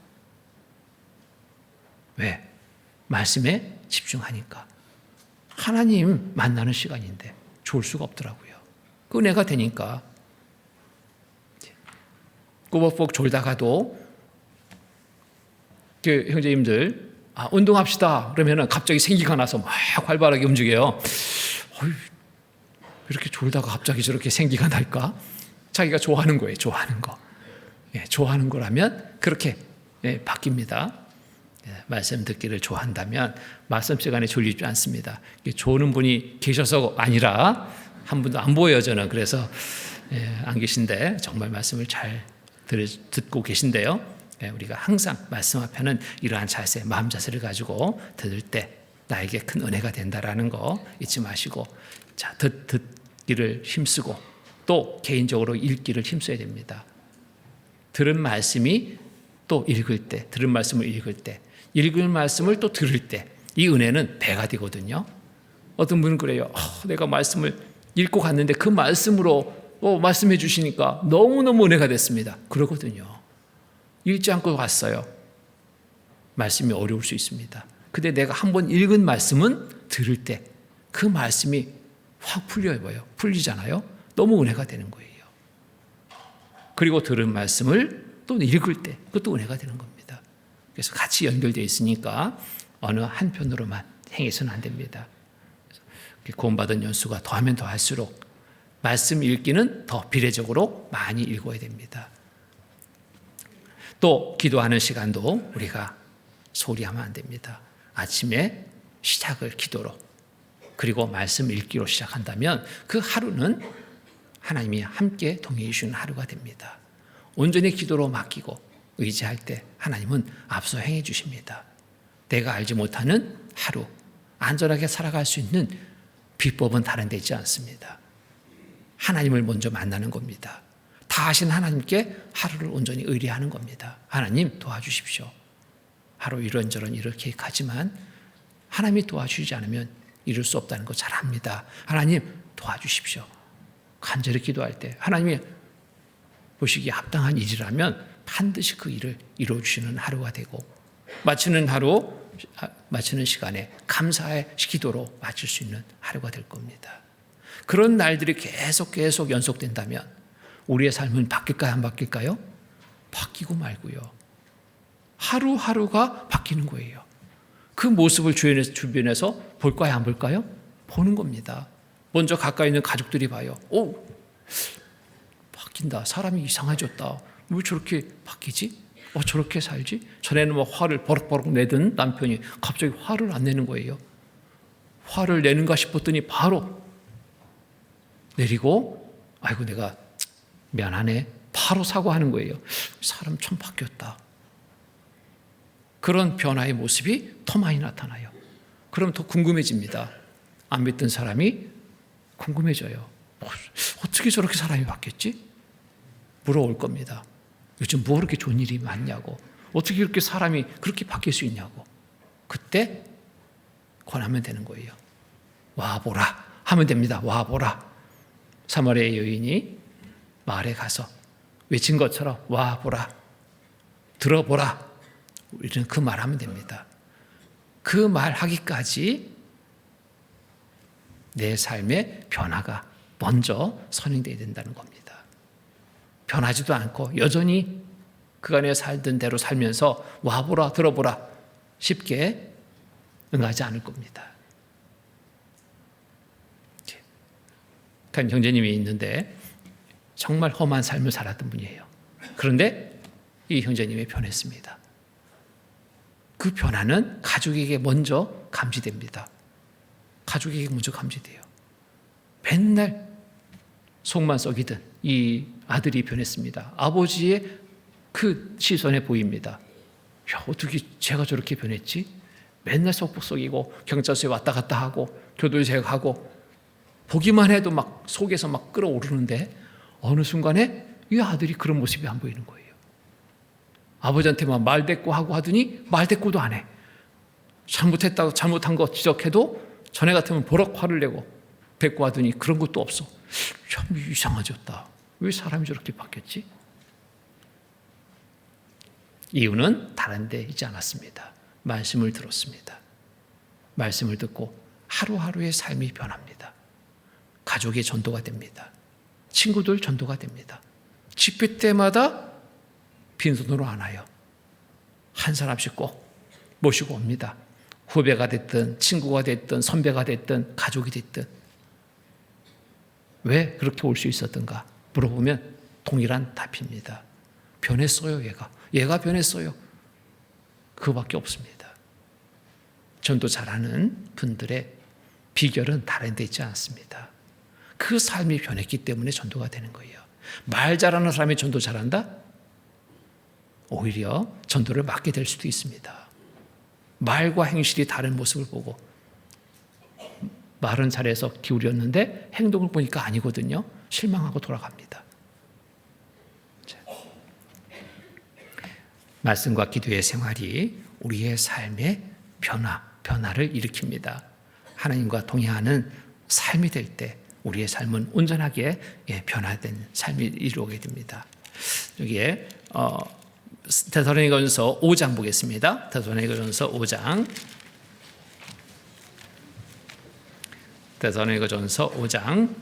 왜? 말씀에 집중하니까. 하나님 만나는 시간인데 졸 수가 없더라고요. 그 은혜가 되니까. 꾸벅꾸벅 졸다가도 그 형제님들 운동합시다 그러면 갑자기 생기가 나서 막 활발하게 움직여요. 이렇게 졸다가 갑자기 저렇게 생기가 날까? 자기가 좋아하는 거예요. 좋아하는 거. 좋아하는 거라면 그렇게 바뀝니다. 말씀 듣기를 좋아한다면 말씀 시간에 졸리지 않습니다. 좋은 분이 계셔서 아니라 한 분도 안 보여요, 저는. 그래서 안 계신데 정말 말씀을 잘 듣고 계신데요. 우리가 항상 말씀 앞에는 이러한 자세, 마음 자세를 가지고 들을 때 나에게 큰 은혜가 된다라는 거 잊지 마시고, 자, 듣기를 힘쓰고 또 개인적으로 읽기를 힘써야 됩니다. 들은 말씀이 또 읽을 때, 들은 말씀을 읽을 때, 읽을 말씀을 또 들을 때 이 은혜는 배가 되거든요. 어떤 분은 그래요. 내가 말씀을 읽고 갔는데 그 말씀으로 말씀해 주시니까 너무너무 은혜가 됐습니다. 그러거든요. 읽지 않고 갔어요. 말씀이 어려울 수 있습니다. 근데 내가 한번 읽은 말씀은 들을 때 그 말씀이 확 풀려요. 풀리잖아요. 너무 은혜가 되는 거예요. 그리고 들은 말씀을 또 읽을 때 그것도 은혜가 되는 겁니다. 그래서 같이 연결되어 있으니까 어느 한편으로만 행해서는 안 됩니다. 구원받은 연수가 더하면 더할수록 말씀 읽기는 더 비례적으로 많이 읽어야 됩니다. 또 기도하는 시간도 우리가 소홀히 하면 안 됩니다. 아침에 시작을 기도로 그리고 말씀 읽기로 시작한다면 그 하루는 하나님이 함께 동행해 주시는 하루가 됩니다. 온전히 기도로 맡기고 의지할 때 하나님은 앞서 행해 주십니다. 내가 알지 못하는 하루, 안전하게 살아갈 수 있는 비법은 다른 데 있지 않습니다. 하나님을 먼저 만나는 겁니다. 다 하신 하나님께 하루를 온전히 의뢰하는 겁니다. 하나님 도와주십시오. 하루 이런저런 일을 계획하지만 하나님이 도와주시지 않으면 이룰 수 없다는 거 잘 압니다. 하나님 도와주십시오. 간절히 기도할 때 하나님이 보시기에 합당한 일이라면 반드시 그 일을 이루어주시는 하루가 되고 마치는 시간에 감사의 기도로 마칠 수 있는 하루가 될 겁니다. 그런 날들이 계속 연속된다면 우리의 삶은 바뀔까요? 안 바뀔까요? 바뀌고 말고요. 하루하루가 바뀌는 거예요. 그 모습을 주변에서 볼까요? 안 볼까요? 보는 겁니다. 먼저 가까이 있는 가족들이 봐요. 오, 바뀐다. 사람이 이상해졌다. 왜 저렇게 바뀌지? 저렇게 살지? 전에는 화를 버럭버럭 내던 남편이 갑자기 화를 안 내는 거예요. 화를 내는가 싶었더니 바로 내리고 아이고 내가 미안하네. 바로 사과하는 거예요. 사람 참 바뀌었다. 그런 변화의 모습이 더 많이 나타나요. 그럼 더 궁금해집니다. 안 믿던 사람이 궁금해져요. 어떻게 저렇게 사람이 바뀌었지? 물어올 겁니다. 요즘 뭐 그렇게 좋은 일이 많냐고. 어떻게 그렇게 사람이 그렇게 바뀔 수 있냐고. 그때 권하면 되는 거예요. 와보라 하면 됩니다. 와보라. 사마리아 여인이 마을에 가서 외친 것처럼 와보라, 들어보라. 우리는 그 말하면 됩니다. 그 말하기까지 내 삶의 변화가 먼저 선행되어야 된다는 겁니다. 변하지도 않고 여전히 그간에 살던 대로 살면서 와보라 들어보라 쉽게 응하지 않을 겁니다. 한 형제님이 있는데 정말 험한 삶을 살았던 분이에요. 그런데 이 형제님이 변했습니다. 그 변화는 가족에게 먼저 감지됩니다. 가족에게 먼저 감지돼요. 맨날 속만 썩이던 이 아들이 변했습니다. 아버지의 그 시선에 보입니다. 야, 어떻게 제가 저렇게 변했지? 맨날 썩이고 경찰서에 왔다 갔다 하고 교도소에 가고 보기만 해도 막 속에서 막 끓어오르는데 어느 순간에 이 아들이 그런 모습이 안 보이는 거예요. 아버지한테만 말대꾸하고 하더니 말대꾸도 안 해. 잘못한 거 지적해도 전에 같으면 버럭 화를 내고 대꾸하더니 그런 것도 없어. 참 이상해졌다. 왜 사람이 저렇게 바뀌었지? 이유는 다른 데 있지 않았습니다. 말씀을 들었습니다. 말씀을 듣고 하루하루의 삶이 변합니다. 가족의 전도가 됩니다. 친구들 전도가 됩니다. 집회 때마다 빈손으로 안 와요. 한 사람씩 꼭 모시고 옵니다. 후배가 됐든 친구가 됐든 선배가 됐든 가족이 됐든 왜 그렇게 올 수 있었던가 물어보면 동일한 답입니다. 변했어요. 얘가 변했어요. 그거밖에 없습니다. 전도 잘하는 분들의 비결은 다른 데 있지 않습니다. 그 삶이 변했기 때문에 전도가 되는 거예요. 말 잘하는 사람이 전도 잘한다? 오히려 전도를 막게 될 수도 있습니다. 말과 행실이 다른 모습을 보고 말은 잘해서 기울였는데 행동을 보니까 아니거든요. 실망하고 돌아갑니다. 말씀과 기도의 생활이 우리의 삶의 변화를 일으킵니다. 하나님과 동행하는 삶이 될 때 우리의 삶은 온전하게 변화된 삶이 이루어지게 됩니다. 여기에 데살로니가전서 5장 보겠습니다. 데살로니가전서 5장. 데살로니가전서 5장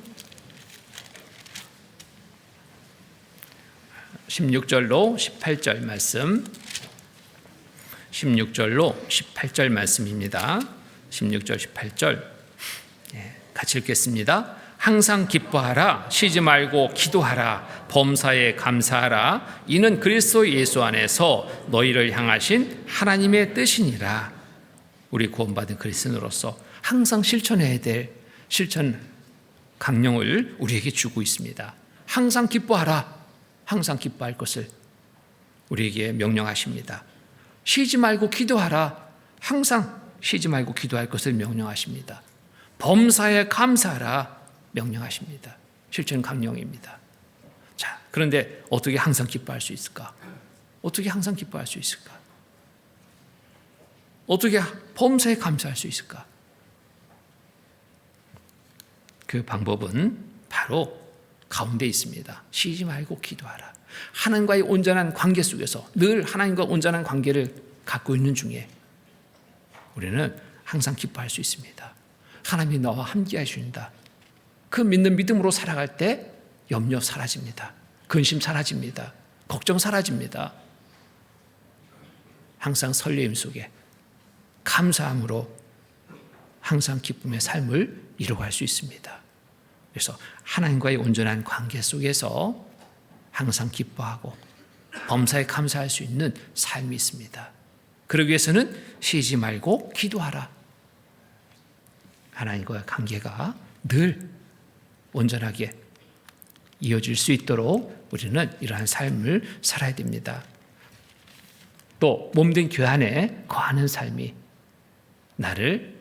16절로 18절 말씀. 16절로 18절 말씀입니다. 16절 18절 같이 읽겠습니다. 항상 기뻐하라. 쉬지 말고 기도하라. 범사에 감사하라. 이는 그리스도 예수 안에서 너희를 향하신 하나님의 뜻이니라. 우리 구원받은 그리스도인으로서 항상 실천해야 될 실천 강령을 우리에게 주고 있습니다. 항상 기뻐하라. 항상 기뻐할 것을 우리에게 명령하십니다. 쉬지 말고 기도하라. 항상 쉬지 말고 기도할 것을 명령하십니다. 범사에 감사하라. 명령하십니다. 실천 강령입니다. 자, 그런데 어떻게 항상 기뻐할 수 있을까? 어떻게 항상 기뻐할 수 있을까? 어떻게 범사에 감사할 수 있을까? 그 방법은 바로 가운데 있습니다. 쉬지 말고 기도하라. 하나님과의 온전한 관계 속에서 늘 하나님과 온전한 관계를 갖고 있는 중에 우리는 항상 기뻐할 수 있습니다. 하나님이 너와 함께 하신다. 그 믿는 믿음으로 살아갈 때 염려 사라집니다. 근심 사라집니다. 걱정 사라집니다. 항상 설레임 속에 감사함으로 항상 기쁨의 삶을 이루어갈 수 있습니다. 그래서 하나님과의 온전한 관계 속에서 항상 기뻐하고 범사에 감사할 수 있는 삶이 있습니다. 그러기 위해서는 쉬지 말고 기도하라. 하나님과의 관계가 늘 온전하게 이어질 수 있도록 우리는 이러한 삶을 살아야 됩니다. 또 몸된 교회 거하는 삶이 나를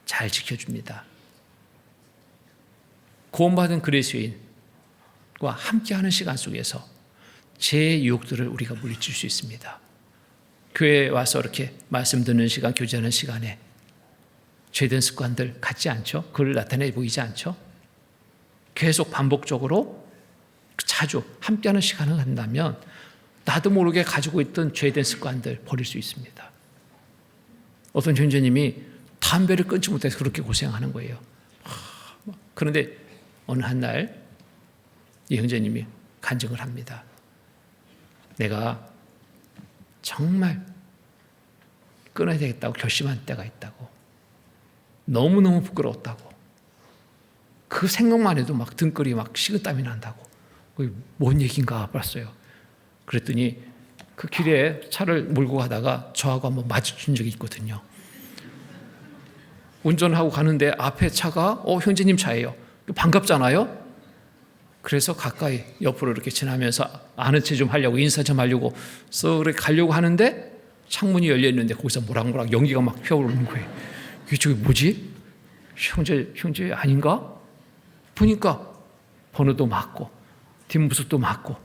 잘 지켜줍니다. 구원받은 그리스도인과 함께하는 시간 속에서 제 유혹들을 우리가 물리칠 수 있습니다. 교회에 와서 이렇게 말씀 듣는 시간, 교제하는 시간에 죄된 습관들 같지 않죠? 그걸 나타내 보이지 않죠? 계속 반복적으로 자주 함께하는 시간을 갖는다면 나도 모르게 가지고 있던 죄된 습관들 버릴 수 있습니다. 어떤 형제님이 담배를 끊지 못해서 그렇게 고생하는 거예요. 그런데 어느 한날 이 형제님이 간증을 합니다. 내가 정말 끊어야 되겠다고 결심한 때가 있다고. 너무너무 부끄러웠다고. 그 생각만 해도 막 등골이 막 식은땀이 난다고. 뭔 얘기인가 봤어요. 그랬더니 그 길에 차를 몰고 가다가 저하고 한번 마주친 적이 있거든요. 운전하고 가는데 앞에 차가 형제님 차예요. 반갑잖아요. 그래서 가까이 옆으로 이렇게 지나면서 아는 체 좀 하려고 인사 좀 하려고 쓱 가려고 하는데 창문이 열려 있는데 거기서 모락모락 연기가 막 피어오르는 거예요. 이게 저게 뭐지? 형제 아닌가? 보니까 번호도 맞고 뒷모습도 맞고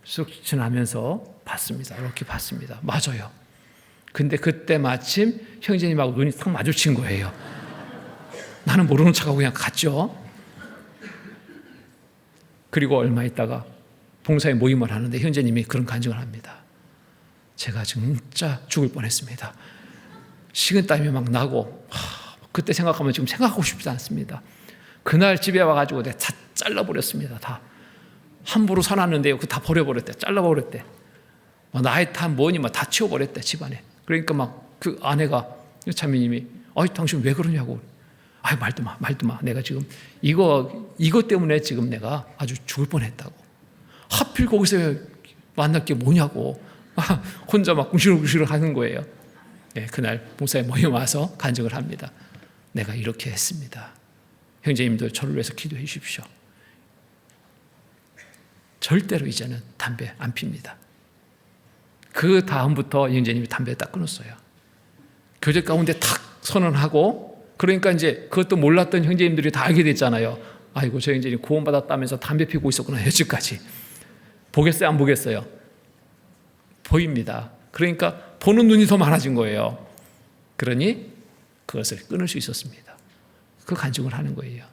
쓱 지나면서 봤습니다. 이렇게 봤습니다. 맞아요. 근데 그때 마침 형제님하고 눈이 탁 마주친 거예요. 나는 모르는 척하고 그냥 갔죠. 그리고 얼마 있다가 봉사에 모임을 하는데 형제님이 그런 간증을 합니다. 제가 진짜 죽을 뻔했습니다. 식은땀이 막 나고 그때 생각하면 지금 생각하고 싶지 않습니다. 그날 집에 와가지고 내가 다 잘라버렸습니다. 다 함부로 사놨는데요. 그거 다 버려버렸대. 잘라버렸대. 나의 다 뭐니 막 다 치워버렸대 집안에. 그러니까 막 그 아내가 참미님이 당신 왜 그러냐고. 말도 마. 내가 지금 이거 때문에 지금 내가 아주 죽을 뻔했다고. 하필 거기서 만날 게 뭐냐고. 혼자 막 궁시렁궁시렁 하는 거예요. 네, 그날 봉사에 모임 와서 간증을 합니다. 내가 이렇게 했습니다. 형제님들 저를 위해서 기도해 주십시오. 절대로 이제는 담배 안 핍니다. 그 다음부터 형제님이 담배 딱 끊었어요. 교제 가운데 탁 선언하고 그러니까 이제 그것도 몰랐던 형제님들이 다 알게 됐잖아요. 아이고 저 형제님 구원받았다면서 담배 피우고 있었구나 여지까지. 보겠어요 안 보겠어요? 보입니다. 그러니까 보는 눈이 더 많아진 거예요. 그러니 그것을 끊을 수 있었습니다. 그 간증을 하는 거예요.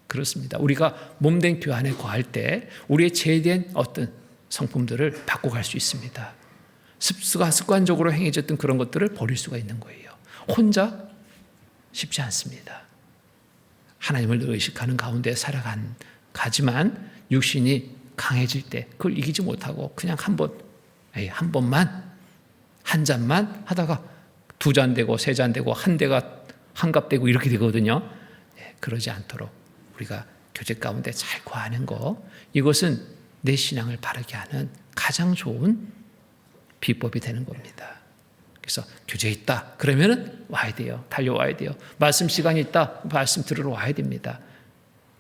그렇습니다. 우리가 몸된 교회 안에 거할 때 우리의 죄된 어떤 성품들을 바꿔갈 수 있습니다. 습관적으로 행해졌던 그런 것들을 버릴 수가 있는 거예요. 혼자 쉽지 않습니다. 하나님을 늘 의식하는 가운데 가지만 육신이 강해질 때 그걸 이기지 못하고 그냥 한 번만 한 잔만 하다가 두 잔 되고 세 잔 되고 한 대가 한갑되고 이렇게 되거든요. 그러지 않도록 우리가 교제 가운데 잘 거하는 거, 이것은 내 신앙을 바르게 하는 가장 좋은 비법이 되는 겁니다. 그래서 교제에 있다 그러면은 와야 돼요. 달려와야 돼요. 말씀 시간이 있다 말씀 들으러 와야 됩니다.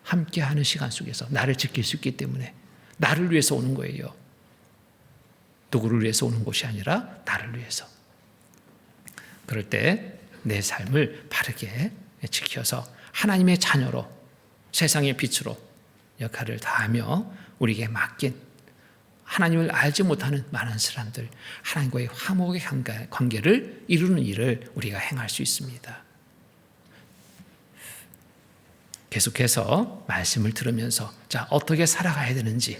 함께하는 시간 속에서 나를 지킬 수 있기 때문에 나를 위해서 오는 거예요. 누구를 위해서 오는 것이 아니라 나를 위해서. 그럴 때 내 삶을 바르게 지켜서 하나님의 자녀로 세상의 빛으로 역할을 다하며 우리에게 맡긴 하나님을 알지 못하는 많은 사람들, 하나님과의 화목의 관계를 이루는 일을 우리가 행할 수 있습니다. 계속해서 말씀을 들으면서 자, 어떻게 살아가야 되는지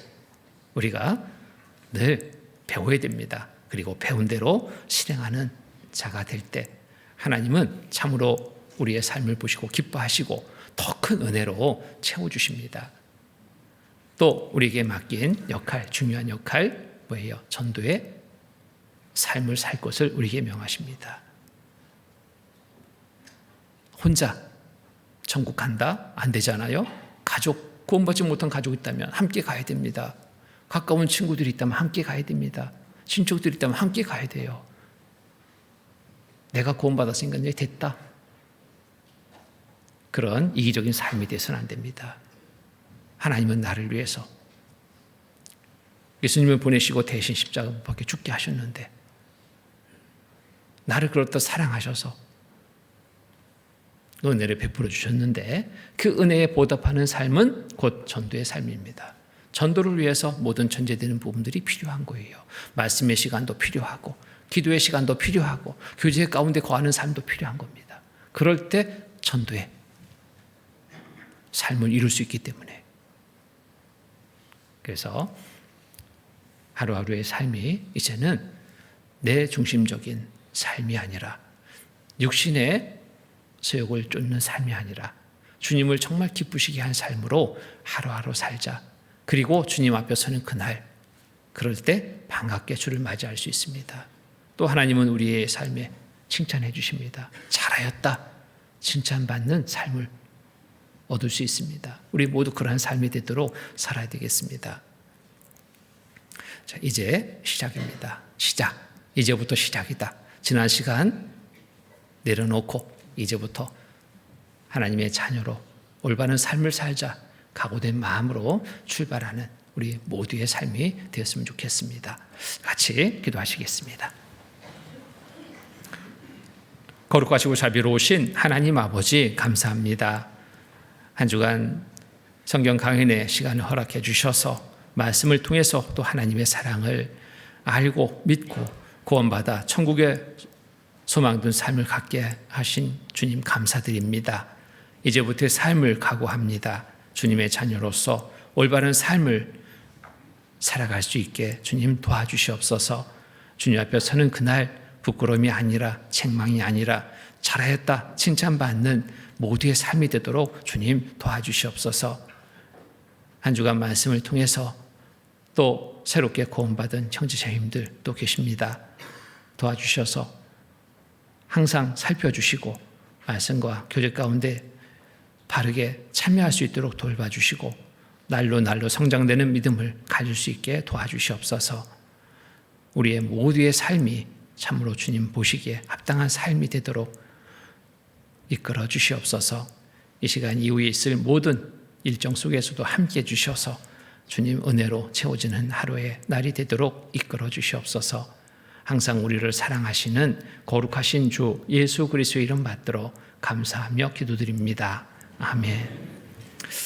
우리가 늘 배워야 됩니다. 그리고 배운 대로 실행하는 자가 될 때 하나님은 참으로 우리의 삶을 보시고 기뻐하시고 더 큰 은혜로 채워주십니다. 또 우리에게 맡긴 역할, 중요한 역할 뭐예요? 전도의 삶을 살 것을 우리에게 명하십니다. 혼자 천국 간다? 안 되잖아요. 가족, 구원받지 못한 가족이 있다면 함께 가야 됩니다. 가까운 친구들이 있다면 함께 가야 됩니다. 친척들이 있다면 함께 가야 돼요. 내가 구원받았으니까 이제 됐다. 그런 이기적인 삶이 돼서는 안 됩니다. 하나님은 나를 위해서 예수님을 보내시고 대신 십자가 못 박혀 죽게 하셨는데 나를 그렇다 사랑하셔서 은혜를 베풀어 주셨는데 그 은혜에 보답하는 삶은 곧 전도의 삶입니다. 전도를 위해서 모든 전제되는 부분들이 필요한 거예요. 말씀의 시간도 필요하고 기도의 시간도 필요하고 교제 가운데 거하는 삶도 필요한 겁니다. 그럴 때 전도의 삶을 이룰 수 있기 때문에 그래서 하루하루의 삶이 이제는 내 중심적인 삶이 아니라 육신의 소욕을 쫓는 삶이 아니라 주님을 정말 기쁘시게 한 삶으로 하루하루 살자. 그리고 주님 앞에 서는 그날 그럴 때 반갑게 주를 맞이할 수 있습니다. 또 하나님은 우리의 삶에 칭찬해 주십니다. 잘하였다. 칭찬받는 삶을 얻을 수 있습니다. 우리 모두 그러한 삶이 되도록 살아야 되겠습니다. 자, 이제 시작입니다. 시작. 이제부터 시작이다. 지난 시간 내려놓고 이제부터 하나님의 자녀로 올바른 삶을 살자 각오된 마음으로 출발하는 우리 모두의 삶이 되었으면 좋겠습니다. 같이 기도하시겠습니다. 거룩하시고 자비로우신 하나님 아버지 감사합니다. 한 주간 성경 강연의 시간을 허락해 주셔서 말씀을 통해서 또 하나님의 사랑을 알고 믿고 구원받아 천국의 소망 둔 삶을 갖게 하신 주님 감사드립니다. 이제부터의 삶을 각오합니다. 주님의 자녀로서 올바른 삶을 살아갈 수 있게 주님 도와주시옵소서. 주님 앞에 서는 그날 부끄러움이 아니라 책망이 아니라 잘하였다 칭찬받는 모두의 삶이 되도록 주님 도와주시옵소서. 한 주간 말씀을 통해서 또 새롭게 구원받은 형제자매님들 또 계십니다. 도와주셔서 항상 살펴주시고 말씀과 교제 가운데 바르게 참여할 수 있도록 돌봐주시고 날로 성장되는 믿음을 가질 수 있게 도와주시옵소서. 우리의 모두의 삶이 참으로 주님 보시기에 합당한 삶이 되도록 이끌어 주시옵소서. 이 시간 이후에 있을 모든 일정 속에서도 함께해 주셔서 주님 은혜로 채워지는 하루의 날이 되도록 이끌어 주시옵소서. 항상 우리를 사랑하시는 거룩하신 주 예수 그리스도의 이름 받들어 감사하며 기도드립니다. 아멘.